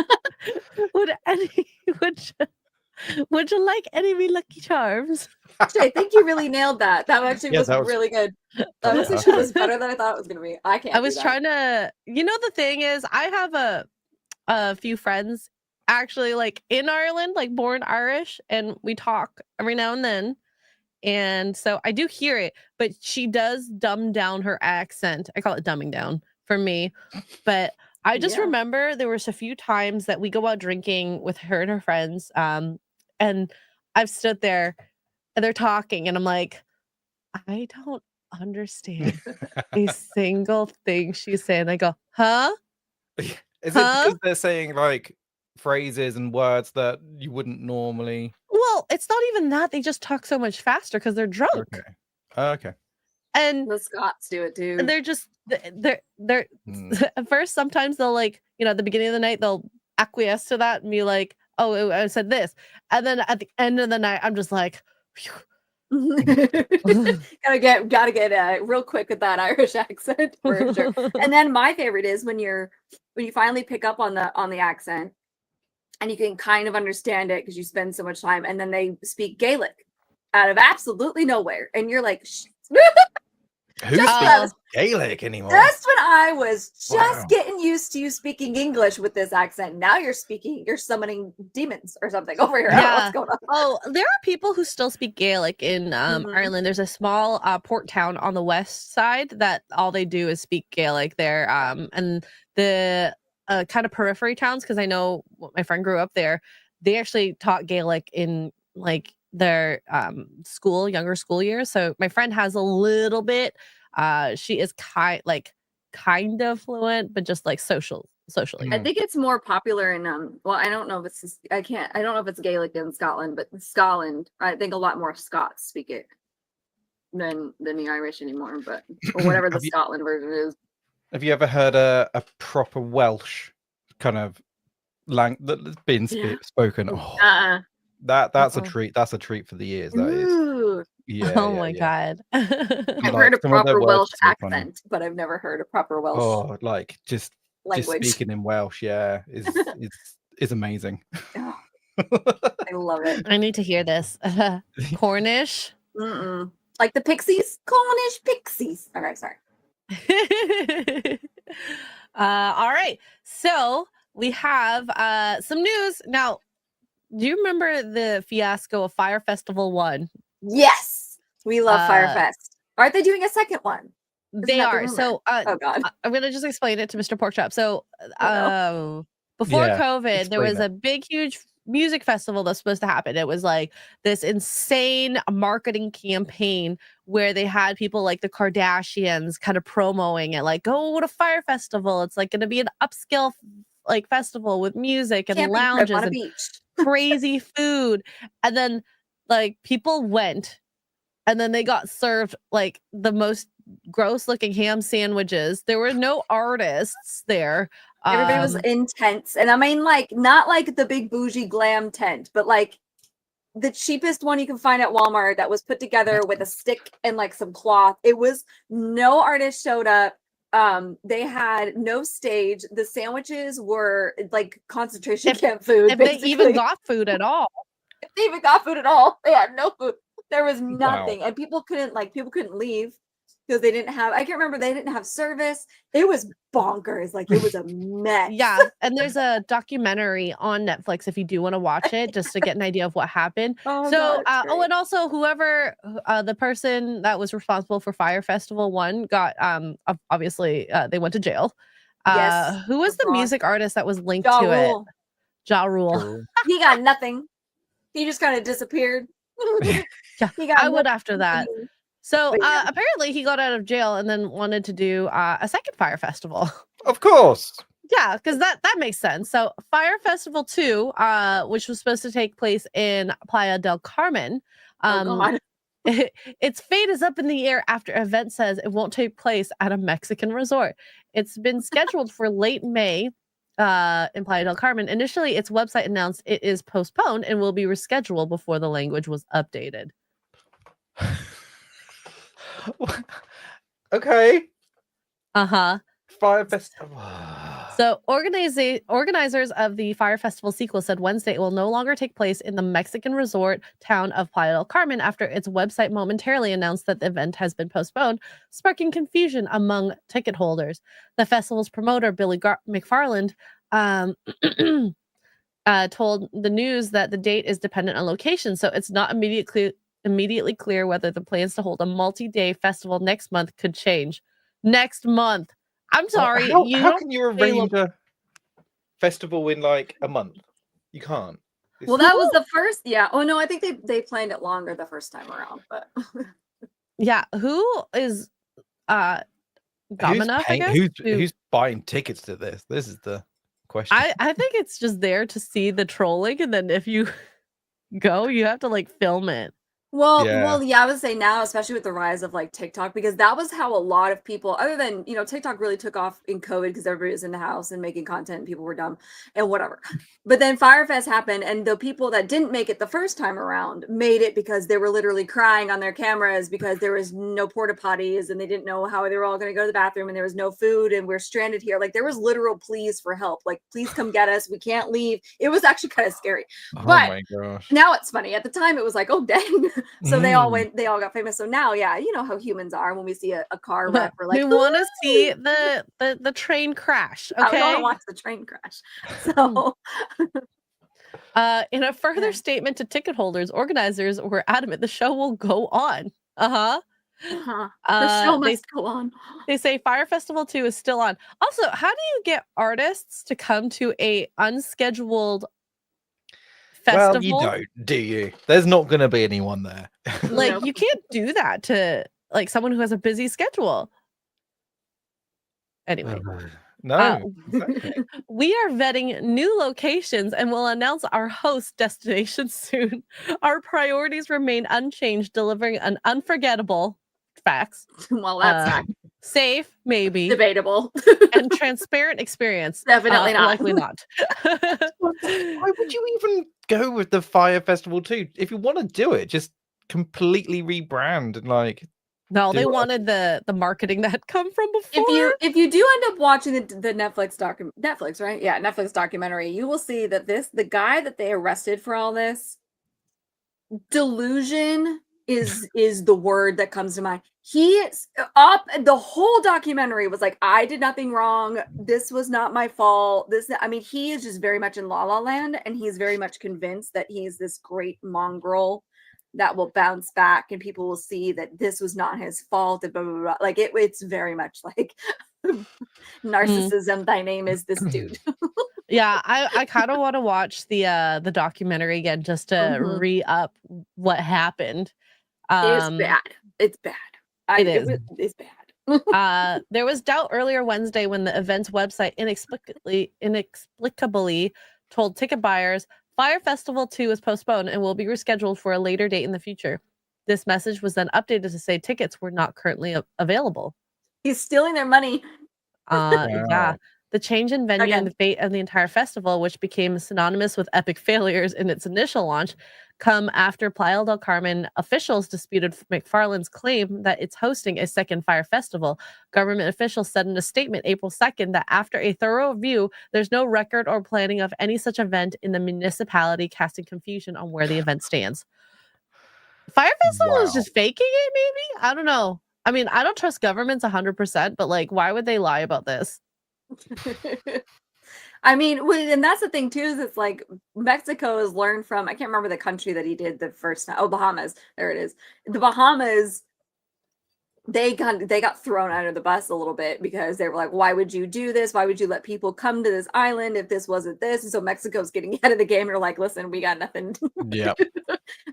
Would you like any of me Lucky Charms? Actually, I think you really nailed that. That actually was that was- really good. That was better than I thought it was gonna be. I was trying to, the thing is, I have a few friends actually like in Ireland, like born Irish, and we talk every now and then. And so I do hear it, but she does dumb down her accent. I call it dumbing down for me. But I just remember there was a few times that we go out drinking with her and her friends. And I've stood there and they're talking and I'm like, I don't understand a single thing she's saying. I go, huh? Is it because they're saying like phrases and words that you wouldn't normally? Well, it's not even that. They just talk so much faster because they're drunk. Okay. And the Scots do it too. They're just they're at first sometimes they'll like, at the beginning of the night they'll acquiesce to that and be like, oh, I said this. And then at the end of the night, I'm just like, gotta get real quick with that Irish accent for sure. And then my favorite is when you finally pick up on the accent and you can kind of understand it because you spend so much time, and then they speak Gaelic out of absolutely nowhere, and you're like, who speaks Gaelic anymore? Just when I was just getting used to you speaking English with this accent, now you're summoning demons or something over here. I don't know what's going on. Oh, there are people who still speak Gaelic in Ireland. There's a small port town on the west side that all they do is speak Gaelic there. And the kind of periphery towns, because I know my friend grew up there, they actually taught Gaelic in like their younger school years. So my friend has a little bit. She is kind of fluent, but just like socially. I think it's more popular in I don't know if it's Gaelic in Scotland, but in Scotland, I think a lot more Scots speak it than the Irish anymore, but or whatever the Scotland version is. Have you ever heard a proper Welsh kind of that's been spoken? That's a treat. That's a treat for the ears. That is. Yeah. Oh my God. I've heard a proper Welsh accent, but I've never heard a proper Welsh. Oh, like just speaking in Welsh, is amazing. Oh, I love it. I need to hear this. Cornish. Like the Pixies, Cornish Pixies. Okay, sorry. All right. So we have some news now. Do you remember the fiasco of Fyre Festival 1? Yes, we love Fyre Fest. Aren't they doing a second one? They are. So, oh God, I'm gonna just explain it to Mr. Porkchop. So, before COVID, there was a big, huge music festival that's supposed to happen. It was like this insane marketing campaign where they had people like the Kardashians kind of promoting it, like, go to Fyre Festival. It's like going to be an upscale like festival with music and Camping trip lounges on a and beach. crazy food. And then like people went and then they got served like the most gross looking ham sandwiches. There were no artists there. Everybody was in tents. And I mean, like, not like the big bougie glam tent, but like the cheapest one you can find at Walmart that was put together with a stick and like some cloth. It was no artist showed up. They had no stage. The sandwiches were like concentration camp food. If they even got food at all. If they even got food at all, they had no food. There was nothing. Wow. And people couldn't leave because they didn't have, I can't remember, they didn't have service. It was bonkers. Like it was a mess. Yeah. And there's a documentary on Netflix if you do want to watch it, just to get an idea of what happened. And also whoever, the person that was responsible for Fyre Festival 1 got, obviously they went to jail. Yes. Who was the music artist that was linked to it? Ja Rule. He got nothing. He just kind of disappeared. Yeah, I would after that. So apparently he got out of jail and then wanted to do a second Fyre Festival. Of course. Yeah, because that makes sense. So Fyre Festival 2, which was supposed to take place in Playa del Carmen, its fate is up in the air after an event says it won't take place at a Mexican resort. It's been scheduled for late May in Playa del Carmen. Initially, its website announced it is postponed and will be rescheduled before the language was updated. Okay. Fyre Festival. So organizers of the Fyre Festival sequel said Wednesday it will no longer take place in the Mexican resort town of Playa del Carmen after its website momentarily announced that the event has been postponed, sparking confusion among ticket holders. The festival's promoter, Billy McFarland, told the news that the date is dependent on location, so it's not immediately clear whether the plans to hold a multi-day festival next month could change. Next month. I'm sorry. How can you arrange a festival in like a month? You can't. Well, that was the first. Yeah. Oh no, I think they planned it longer the first time around. But yeah, who is dumb enough? I guess, who's buying tickets to this? This is the question. I think it's just there to see the trolling, and then if you go, you have to like film it. Well, I would say now, especially with the rise of like TikTok, because that was how a lot of people, other than, TikTok really took off in COVID because everybody was in the house and making content and people were dumb and whatever. But then Fyre Fest happened and the people that didn't make it the first time around made it because they were literally crying on their cameras because there was no porta potties and they didn't know how they were all going to go to the bathroom and there was no food and we're stranded here. Like there was literal pleas for help. Like, please come get us. We can't leave. It was actually kind of scary. Oh but my gosh. Now it's funny. At the time it was like, oh dang. So they all got famous. So now, yeah, you know how humans are when we see a car wreck, we're like, we want to see the train crash. Okay, I want to watch the train crash. So, in a further statement to ticket holders, organizers were adamant the show will go on. The show must go on. They say Fyre Festival 2 is still on. Also, how do you get artists to come to a unscheduled festival? Well, you don't, do you? There's not going to be anyone there. Like, you can't do that to like someone who has a busy schedule. Anyway. No. Exactly. We are vetting new locations and will announce our host destination soon. Our priorities remain unchanged, delivering an unforgettable facts. Well, that's not safe, maybe debatable, and transparent experience. Definitely not. Likely not. Why would you even go with the Fyre Festival 2? If you want to do it, just completely rebrand and like. No, they wanted the marketing that had come from before. If you do end up watching the Netflix, right? Yeah, Netflix documentary, you will see that the guy that they arrested for all this, delusion is the word that comes to mind. The whole documentary was like, I did nothing wrong. This was not my fault. He is just very much in La La Land, and he's very much convinced that he's this great mongrel that will bounce back and people will see that this was not his fault and blah, blah, blah. Like it's very much like narcissism. Thy name is this dude. Yeah, I kind of want to watch the documentary again just to re-up what happened. It's bad. It's bad. It's bad. There was doubt earlier Wednesday when the event's website inexplicably told ticket buyers Fyre Festival 2 is postponed and will be rescheduled for a later date in the future. This message was then updated to say tickets were not currently available. He's stealing their money. Yeah. The change in venue and Again. the fate of the entire festival, which became synonymous with epic failures in its initial launch, come after Playa del Carmen officials disputed McFarland's claim that it's hosting a second Fyre Festival. Government officials said in a statement April 2nd that after a thorough review, there's no record or planning of any such event in the municipality, casting confusion on where the event stands. Fyre Festival is just faking it, maybe? I don't know. I mean, I don't trust governments 100%, but like, why would they lie about this? I mean, and that's the thing too, is it's like Mexico has learned from, I can't remember the country that he did the first time. Oh, Bahamas. There it is. The Bahamas, they got thrown under the bus a little bit because they were like, why would you do this? Why would you let people come to this island if this wasn't this? And so Mexico's getting ahead of the game. They're like, listen, we got nothing. Yeah.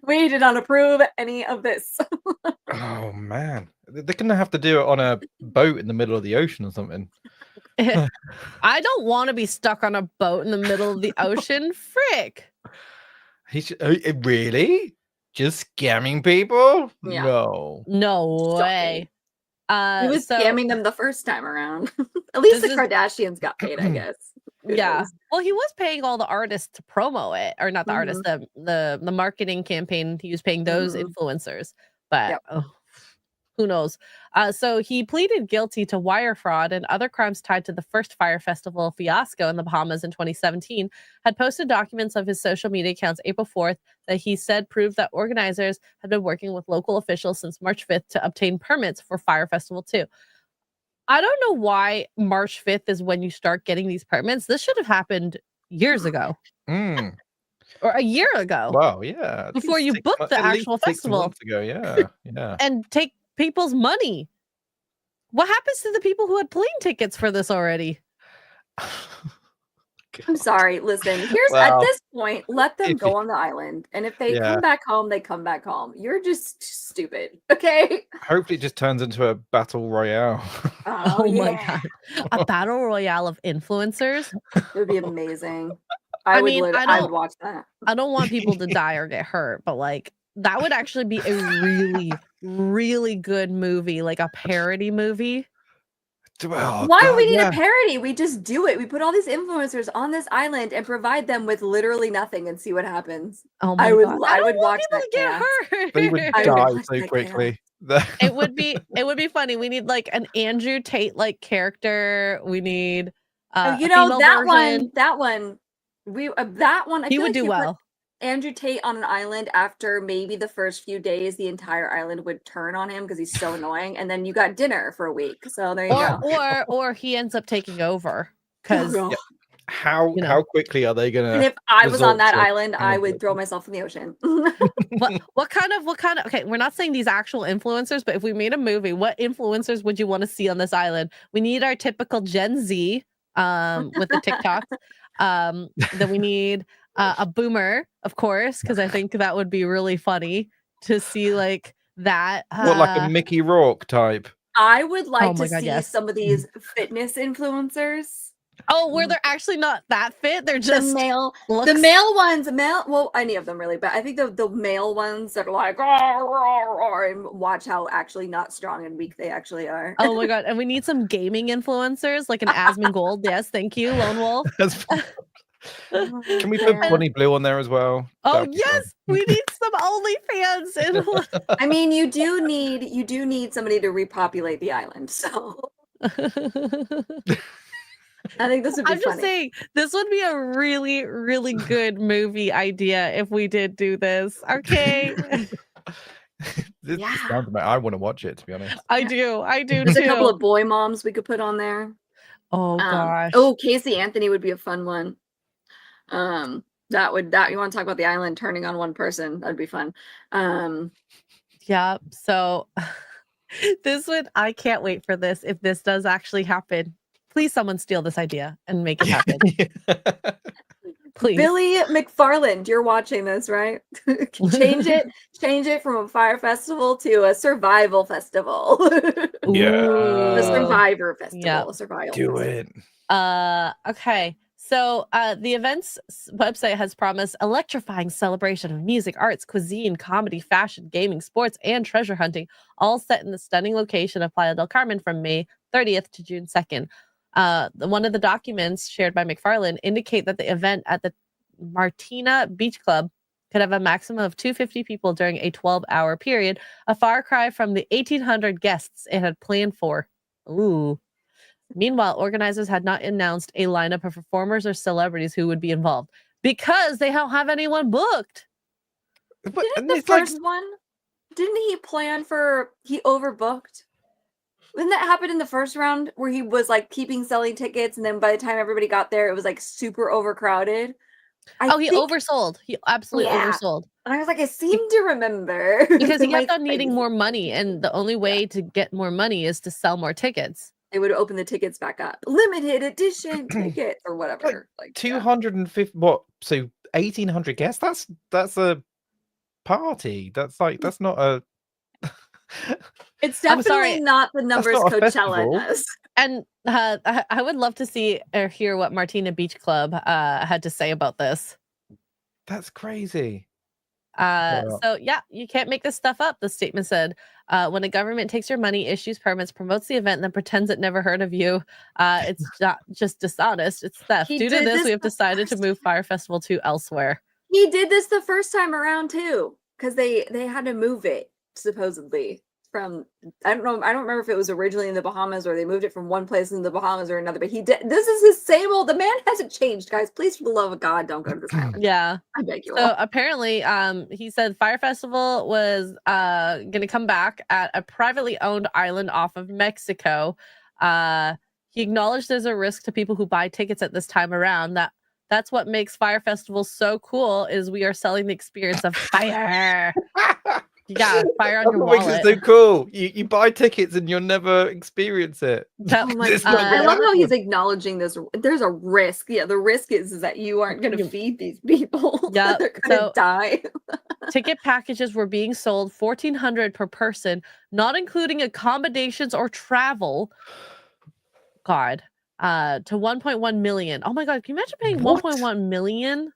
We did not approve any of this. Oh man, they're gonna have to do it on a boat in the middle of the ocean or something. I don't want to be stuck on a boat in the middle of the ocean. Frick. Really? Just scamming people? Yeah. No way. He was scamming them the first time around. At least the Kardashians got paid, I guess. Yeah. Well, he was paying all the artists to promo it, or not the artists, the marketing campaign. He was paying those influencers, but who knows? So he pleaded guilty to wire fraud and other crimes tied to the first Fyre Festival fiasco in the Bahamas in 2017, had posted documents of his social media accounts April 4th that he said proved that organizers had been working with local officials since March 5th to obtain permits for Fyre Festival 2. I don't know why March 5th is when you start getting these permits. This should have happened years ago. Or a year ago. Wow, yeah. Before you book the actual festival. 6 months ago, yeah. And take people's money. What happens to the people who had plane tickets for this already? I'm sorry. Listen, here's at this point, let them go on the island. And if they come back home, they come back home. You're just stupid. Okay. Hopefully it just turns into a battle royale. Oh my God. A battle royale of influencers. It would be amazing. I would watch that. I don't want people to die or get hurt, but like that would actually be a really, really good movie, like a parody movie. Why do we need a parody? We just do it. We put all these influencers on this island and provide them with literally nothing and see what happens. Oh my God. I would watch that. Get hurt. They would die so quickly. It would be funny. We need like an Andrew Tate like character. We need that one. He would do well. Andrew Tate on an island after maybe the first few days, the entire island would turn on him because he's so annoying, and then you got dinner for a week. So there you go. Or he ends up taking over because how quickly are they gonna? And if I was on that island, I would throw myself in the ocean. what kind of? Okay, we're not saying these actual influencers, but if we made a movie, what influencers would you want to see on this island? We need our typical Gen Z with the TikToks. Then we need a boomer, of course, because I think that would be really funny to see like that. What, like a Mickey Rourke type? I would like to see some of these fitness influencers. Oh, where they're actually not that fit. They're just the male ones. Well, any of them really, but I think the male ones that are like, and watch how actually not strong and weak they actually are. Oh my God. And we need some gaming influencers like an Asmongold. Yes, thank you, Lone Wolf. Can we put Bonnie Blue on there as well? Oh yes, we need some OnlyFans. I mean, you do need somebody to repopulate the island. So I think this would be funny. Just saying, this would be a really, really good movie idea if we did do this. Okay. This sounds like I want to watch it, to be honest. I do. There's a couple of boy moms we could put on there. Oh gosh. Casey Anthony would be a fun one. You want to talk about the island turning on one person? That'd be fun. Yeah. So I can't wait for this. If this does actually happen, Please, someone steal this idea and make it happen. Please. Billy McFarland, you're watching this, right? Change it from a Fyre Festival to a survival festival. Yeah. A survivor festival. Yep. A survival Do festival. it. Okay. So the event's website has promised electrifying celebration of music, arts, cuisine, comedy, fashion, gaming, sports, and treasure hunting, all set in the stunning location of Playa del Carmen from May 30th to June 2nd. One of the documents shared by McFarland indicate that the event at the Martina Beach Club could have a maximum of 250 people during a 12-hour period, a far cry from the 1,800 guests it had planned for. Ooh. Meanwhile, organizers had not announced a lineup of performers or celebrities who would be involved because they don't have anyone booked. But Didn't the first one? Didn't he plan for? He overbooked. Didn't that happen in the first round where he was like keeping selling tickets, and then by the time everybody got there, it was like super overcrowded? He oversold. He absolutely oversold. And I was like, I seem to remember because he kept on needing more money, and the only way to get more money is to sell more tickets. They would open the tickets back up, limited edition tickets or whatever. Like 250. What? So 1,800 guests. That's a party. That's not a. It's definitely not the numbers Coachella does. And I would love to see or hear what Martina Beach Club had to say about this. That's crazy. So yeah, you can't make this stuff up. The statement said, when a government takes your money, issues permits, promotes the event, and then pretends it never heard of you, it's not just dishonest, it's theft. Due to this, we have decided to move Fyre Festival to elsewhere. He did this the first time around too, because they had to move it supposedly from, I don't remember if it was originally in the Bahamas or they moved it from one place in the Bahamas or another, but he did. This is his same old. The man hasn't changed, guys. Please, for the love of God, don't go to this island. Yeah, I beg you. So apparently, he said Fyre Festival was going to come back at a privately owned island off of Mexico. He acknowledged there's a risk to people who buy tickets at this time around. That's what makes Fyre Festival so cool, is we are selling the experience of fire. Yeah, fire on your wallet. Makes it so cool. You buy tickets and you'll never experience it. I love how he's acknowledging this. There's a risk. Yeah, the risk is that you aren't going to feed these people. Yeah, they're going to die. Ticket packages were being sold $1,400 per person, not including accommodations or travel. God, to 1.1 million. Oh my God, can you imagine paying 1.1 million?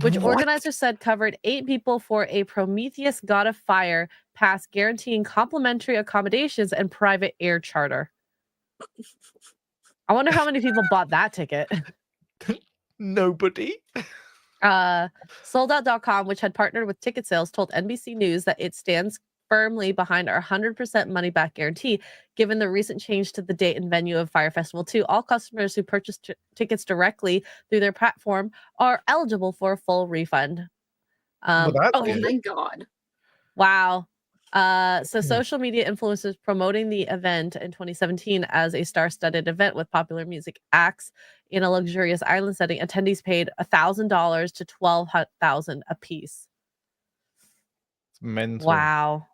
Which organizers said covered 8 people for a Prometheus God of Fire pass, guaranteeing complimentary accommodations and private air charter. I wonder how many people bought that ticket. Nobody. Soldout.com, which had partnered with ticket sales, told NBC News that it stands firmly behind our 100% money back guarantee. Given the recent change to the date and venue of Fyre Festival 2, all customers who purchased tickets directly through their platform are eligible for a full refund. Oh my God. Wow. So social media influencers promoting the event in 2017 as a star-studded event with popular music acts in a luxurious island setting. Attendees paid $1,000 to $12,000 a piece. It's mental. Wow.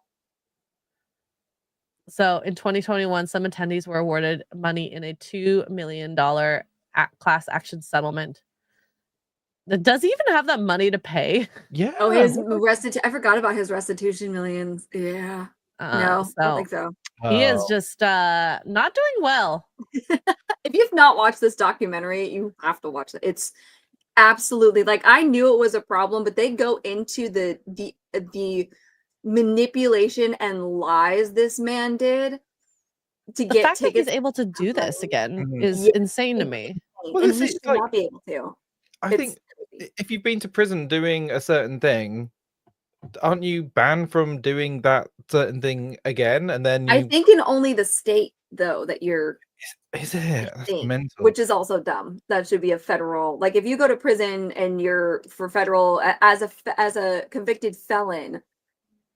So in 2021, some attendees were awarded money in a $2 million class action settlement. Does he even have that money to pay? Yeah. Oh, his restitution. I forgot about his restitution millions. Yeah. No, I don't think so. He is just not doing well. If you've not watched this documentary, you have to watch it. It's absolutely, like, I knew it was a problem, but they go into the manipulation and lies this man did to get fact tickets. that he's able to do this again is insane to me. Well, And he should not be able to. I think if you've been to prison doing a certain thing, aren't you banned from doing that certain thing again? And then I think in only the state, though, that you're. Is it? That's mental. Which is also dumb. That should be a federal. Like, if you go to prison and you're for federal as a convicted felon,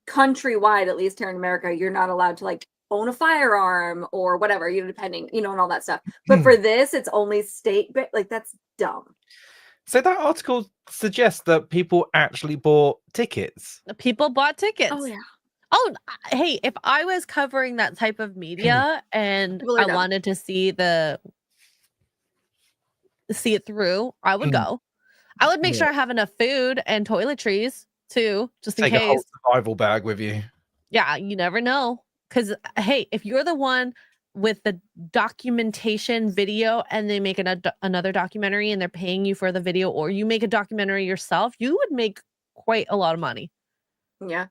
countrywide, at least here in America, you're not allowed to like own a firearm or whatever. You know, depending, and all that stuff. But for this, it's only state. Like, that's dumb. So that article suggests that people actually bought tickets. People bought tickets. Oh yeah. Oh, hey, if I was covering that type of media and People are I dumb. wanted to see it through, I would Mm. go. I would make Yeah. sure I have enough food and toiletries too, just in Take a whole case. survival bag with you. Yeah, you never know. Because hey, if you're the one with the documentation video and they make another documentary and they're paying you for the video, or you make a documentary yourself, you would make quite a lot of money. Yeah.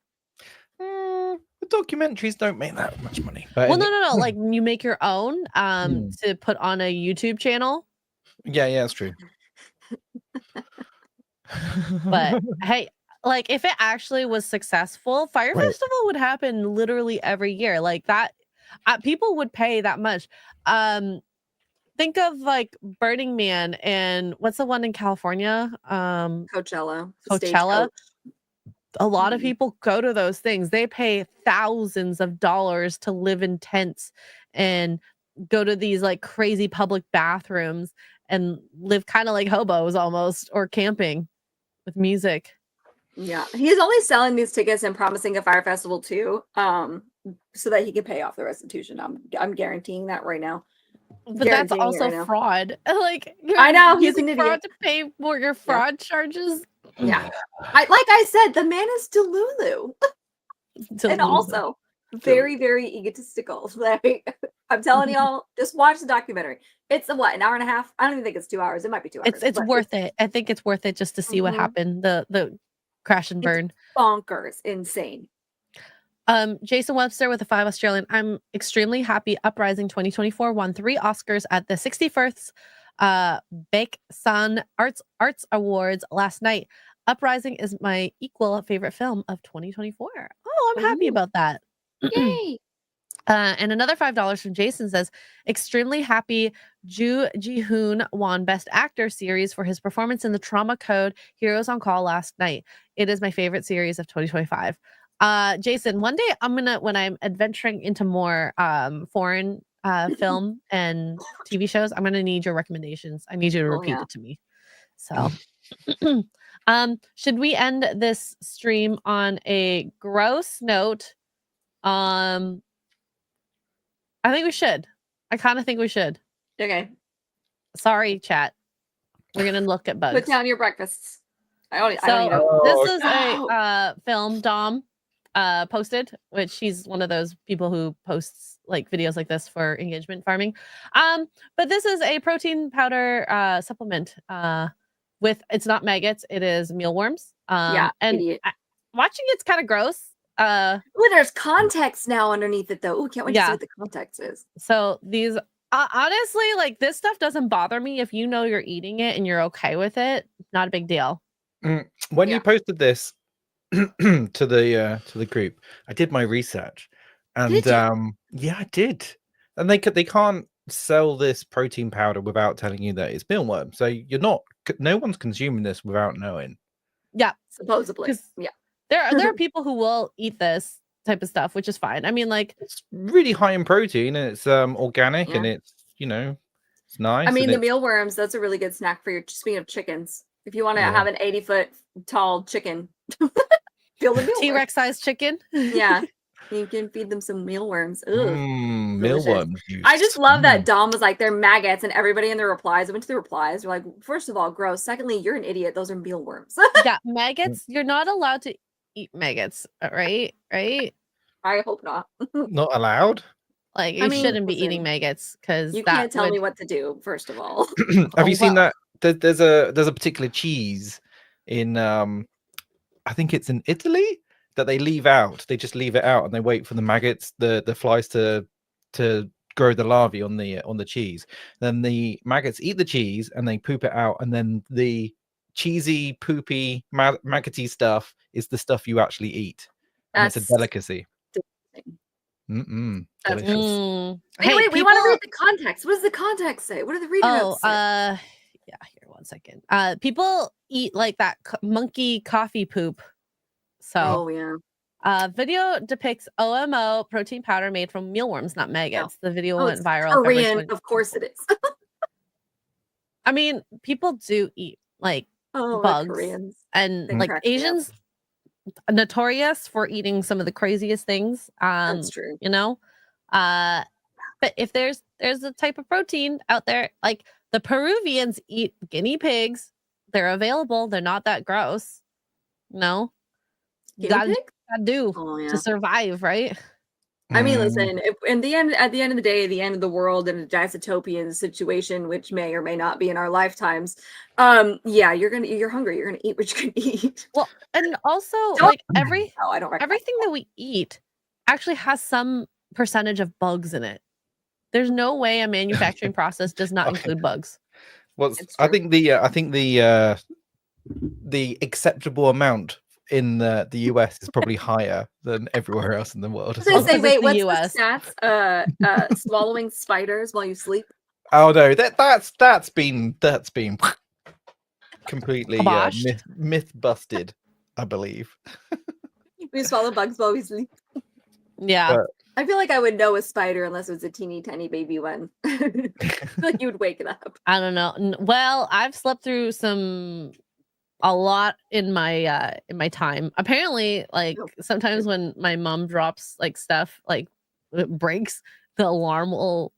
The documentaries don't make that much money. But Well, no. Like you make your own Mm. to put on a YouTube channel. Yeah, that's true. But hey, like if it actually was successful, Fyre Right. Festival would happen literally every year. Like that, people would pay that much. Think of like Burning Man and what's the one in California? Coachella. Coachella. Stagecoach. A lot of Mhm. people go to those things. They pay thousands of dollars to live in tents and go to these like crazy public bathrooms and live kind of like hobos almost, or camping with music. Yeah. He's only selling these tickets and promising a Fyre Festival too, so that he can pay off the restitution. I'm guaranteeing that right now. But that's Guaranteeing it also right now. fraud. Like I you're know, he's an using fraud idiot. to pay for your fraud charges. Yeah. Like I said, the man is Delulu. And Delulu. also very, very egotistical. Like I'm telling y'all, just watch the documentary. It's an hour and a half? I don't even think it's 2 hours. It might be 2 hours. It's but worth it. I think it's worth it just to see what Mhm. happened. The crash and It's burn. bonkers, insane. Jason Webster with a 5 Australian. I'm extremely happy Uprising 2024 won 3 Oscars at the 61st Baek Sun Arts Awards last night. Uprising is my equal favorite film of 2024. Oh, I'm happy Ooh. about that. Yay. And another $5 from Jason says, extremely happy Ju Ji-hoon won Best Actor series for his performance in the Trauma Code Heroes on Call last night. It is my favorite series of 2025. Jason, one day when I'm adventuring into more foreign film and TV shows, I'm gonna need your recommendations. I need you to repeat it to me. So should we end this stream on a gross note? I think we should. I kind of think we should. Okay. Sorry, chat. We're gonna look at bugs. Put down your breakfasts. I don't So need to. this is a film Dom posted, which she's one of those people who posts like videos like this for engagement farming. But this is a protein powder supplement with, it's not maggots, it is mealworms. Yeah, and watching it's kind of gross. Oh, there's context now underneath it though. Oh, can't wait to see what the context is. So these honestly, like this stuff doesn't bother me if you know you're eating it and you're okay with it. Not a big deal. When you posted this to the group, I did my research, and yeah, I did. And they can't sell this protein powder without telling you that it's mealworm. So no one's consuming this without knowing. Yeah, supposedly. Yeah, there are people who will eat this type of stuff, which is fine. I mean, like it's really high in protein and it's organic and it's it's nice. I mean, the mealworms, that's a really good snack for your, speaking of chickens. If you want to have an 80-foot tall chicken, feel the mealworm. T-Rex sized chicken. Yeah. You can feed them some mealworms. Mealworms. I just love that Dom was like, they're maggots, and everybody in the replies, I went to the replies, they're like, first of all, gross. Secondly, you're an idiot. Those are mealworms. Yeah, maggots. You're not allowed to eat maggots, right? Right? I hope not. Not allowed? Like, you shouldn't be eating maggots because you can't tell me what to do, first of all. Have you seen that? There's a particular cheese in I think it's in Italy that they leave out. They just leave it out and they wait for the maggots, the flies to grow the larvae on the cheese. Then the maggots eat the cheese and they poop it out, and then the cheesy, poopy, maggoty stuff is the stuff you actually eat. And it's a delicacy. Delicious. Wait, we want to read the context. What does the context say? What do the reader notes say? Yeah, here, one second. People eat like that monkey coffee poop. So video depicts OMO protein powder made from mealworms, not maggots. The video went viral. Korean, of course it is. I mean, people do eat like bugs Koreans. and like Asians. notorious for eating some of the craziest things. That's true. You know, but if there's a type of protein out there, like the Peruvians eat guinea pigs, they're available. They're not that gross. No, Guinea gotta pig? do Oh yeah. to survive, right? I mean, listen. At the end of the day, the end of the world in a dystopian situation, which may or may not be in our lifetimes. Yeah, you're hungry. You're gonna eat what you can eat. Well, and also Don't- like No, I don't recommend everything that we eat actually has some percentage of bugs in it. There's no way a manufacturing process does not Okay. include bugs. It's I true. think the acceptable amount in the US is probably higher than everywhere else in the world. I was gonna say, because it's wait, the what's US. the stats? Swallowing spiders while you sleep. Oh no, that's been completely Kiboshed? myth busted, I believe. We swallow bugs while we sleep. Yeah. But- I feel like I would know a spider unless it was a teeny tiny baby one. I feel like you would wake it up. I don't know. Well, I've slept through a lot in my time. Apparently, like Oh. sometimes when my mom drops like stuff, like it breaks, the alarm will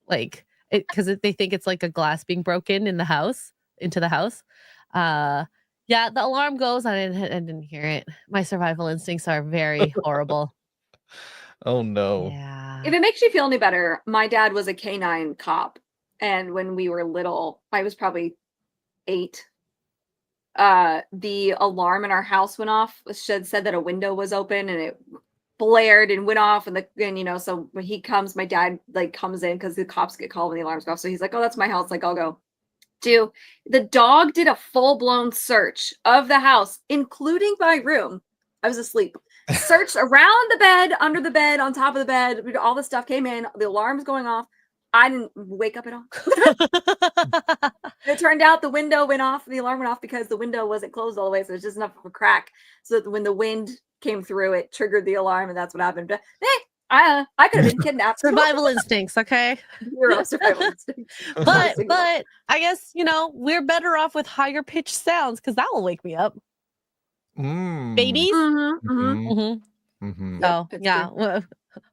like it because they think it's like a glass being broken in the house into the house. Yeah, the alarm goes. I didn't hear it. My survival instincts are very horrible. Oh no. Yeah. If it makes you feel any better, my dad was a canine cop. And when we were little, I was probably 8. The alarm in our house went off. Said that a window was open and it blared and went off. And so when he comes, my dad like comes in because the cops get called when the alarms go off. So he's like, "Oh, that's my house." Like, I'll go. The dog did a full-blown search of the house, including my room. I was asleep. Searched around the bed, under the bed, on top of the bed. All the stuff came in. The alarm's going off. I didn't wake up at all. It turned out the window went off. The alarm went off because the window wasn't closed all the way, so it's just enough of a crack so that when the wind came through, it triggered the alarm, and that's what happened. But, I could have been kidnapped. Survival instincts, okay? Zero survival instincts. But I guess we're better off with higher pitched sounds because that will wake me up. Babies. Oh It's yeah. true. What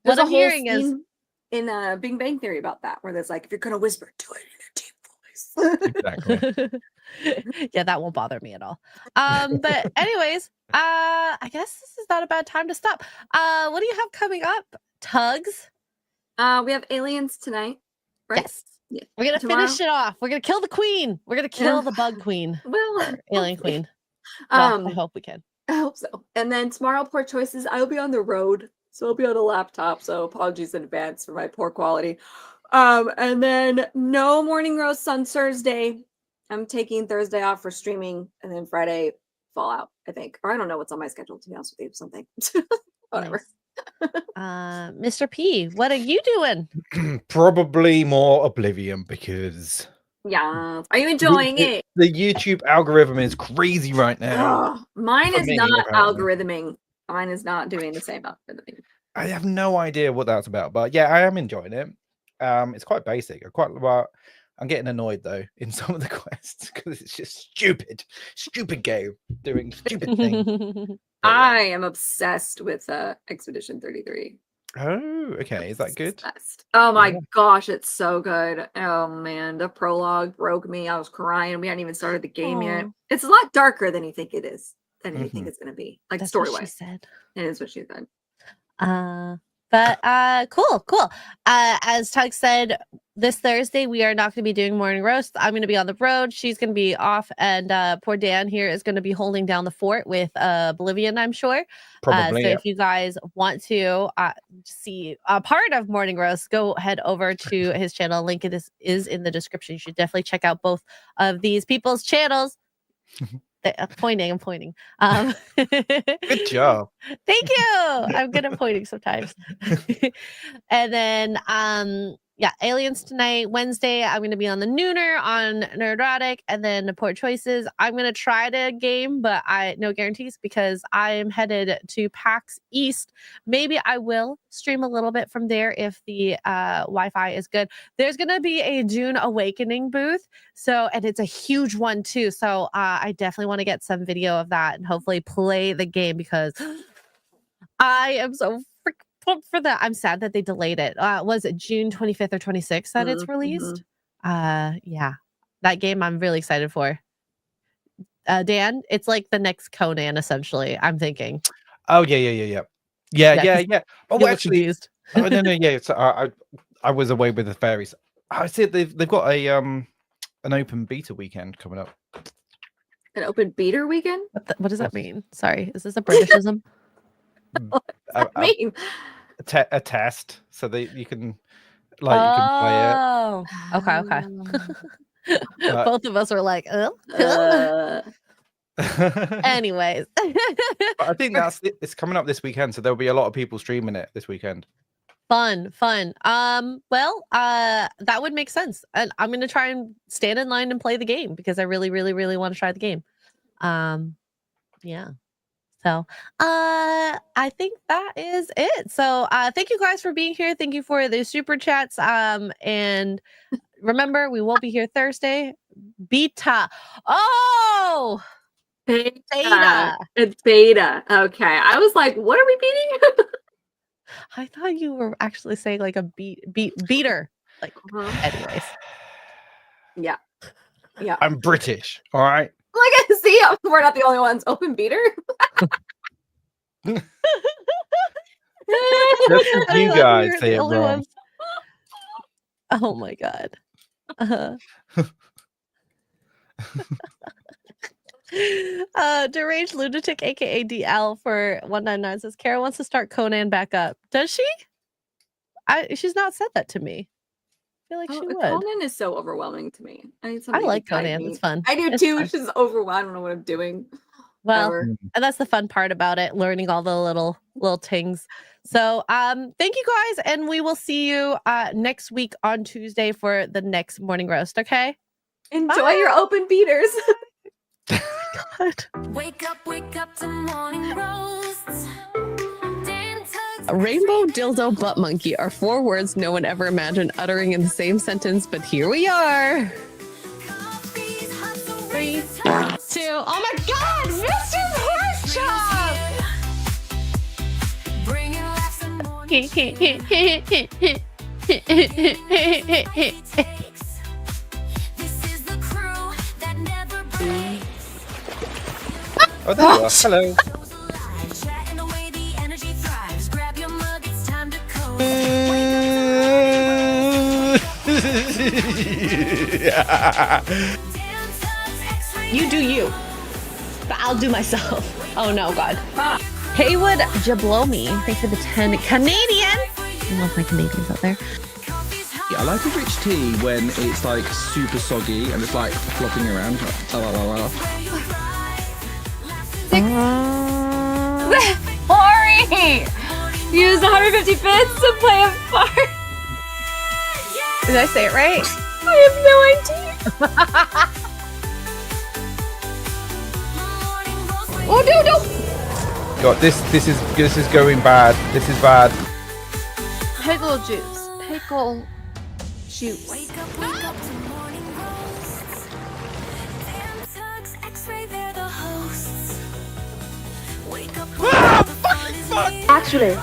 There's I'm a whole hearing is scene in Big Bang Theory about that, where there's like, if you're gonna whisper, do it in a deep voice. Exactly. yeah, that won't bother me at all. But anyways, I guess this is not a bad time to stop. What do you have coming up, Tuggs? We have aliens tonight, right? Yes. Yeah. We're gonna finish it off. We're gonna kill the queen. We're gonna kill the bug queen. Well, Or alien queen. Well, I hope we can. I hope so. And then tomorrow, Poor Choices. I'll be on the road, so I'll be on a laptop. So apologies in advance for my poor quality. And then no morning roast on Thursday. I'm taking Thursday off for streaming, and then Friday Fallout, I think. Or I don't know what's on my schedule, to be honest with you. Something. Whatever. Mr. P, what are you doing? Probably more Oblivion because Yeah. Are you enjoying it? the YouTube algorithm is crazy right now. Ugh, mine For is me, not apparently. algorithming. Mine is not doing the same algorithming. I have no idea what that's about, but yeah, I am enjoying it. It's quite basic. I'm getting annoyed though in some of the quests because it's just stupid game doing stupid things. I am obsessed with Expedition 33. Oh, okay. Is that good? Obsessed. Oh my Yeah. gosh, it's so good. Oh man, the prologue broke me. I was crying. We hadn't even started the game yet. Aw. It's a lot darker than you think it is, than you think Mhm. it's gonna be. Like That's story what she wise. said. It is what she said. But cool. As Tug said, this Thursday we are not going to be doing morning roast. I'm going to be on the road. She's going to be off, and poor Dan here is going to be holding down the fort with Oblivion, I'm sure. Probably. So Yeah. if you guys want to see a part of morning roast, go head over to his channel. Link is in the description. You should definitely check out both of these people's channels. I'm pointing. Good job. Thank you. I'm good at pointing sometimes. And then yeah, Aliens tonight. Wednesday, I'm going to be on the Nooner on Nerdotic, and then Poor Choices. I'm going to try to game, but no guarantees because I am headed to PAX East. Maybe I will stream a little bit from there if the Wi-Fi is good. There's going to be a Dune Awakening booth, and it's a huge one too. So I definitely want to get some video of that and hopefully play the game because I am so pumped for that. I'm sad that they delayed it. Was it June 25th or 26th that it's released? Yeah. That game I'm really excited for. Dan, it's like the next Conan, essentially, I'm thinking. Oh, yeah. Oh, You're actually, confused. oh, no, yeah. So I was away with the fairies. I see they've got an open beta weekend coming up. An open beta weekend? What does that mean? Sorry, is this a Britishism? What does that mean? A test, so that you can you can play it. Oh, okay. Both of us are like, anyways. But I think it's coming up this weekend, so there'll be a lot of people streaming it this weekend. Fun. Well, that would make sense. And I'm gonna try and stand in line and play the game because I really, really, really want to try the game. Yeah. So I think that is it. So thank you guys for being here. Thank you for the super chats. And remember, we won't be here Thursday. Beta. Oh, Beta. It's beta. Okay. I was like, what are we beating? I thought you were actually saying like a beater. Like, anyways. Yeah. I'm British. All right. Like, see, we're not the only ones. Open beater. Just you guys say it wrong. Oh my god. Deranged Lunatic, aka DL for 199 says Kara wants to start Conan back up. Does she? She's not said that to me. I feel like she would. Conan is so overwhelming to me. I like Conan. It's fun. I do it's too. Fun. It's just overwhelming. I don't know what I'm doing. Well, and that's the fun part about it, learning all the little things. So thank you guys, and we will see you next week on Tuesday for the next morning roast. Okay. Enjoy your open beaters. God. Wake up to morning roasts. Rainbow, dildo, butt monkey are 4 words no one ever imagined uttering in the same sentence, but here we are. 3, 2, oh my god, Mr. Oh, there you are. Hello. You do you, but I'll do myself. Oh no, God. Haywood Jablomi, thanks for the 10 Canadian. I love my Canadians out there. Yeah, I like a rich tea when it's like super soggy and it's like flopping around. Hori! Use 150 bits to play a part. Did I say it right? I have no idea. Oh no! God, this is going bad. This is bad. Pickle juice. Pickle juice. Wake up to morning roasts. Damn Tuggs, Xray, they're the hosts. Wake up. Actually,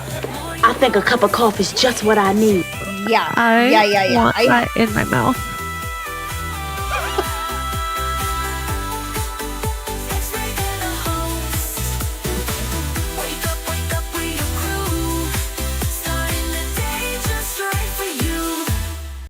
I think a cup of coffee is just what I need. Yeah. I want that in my mouth.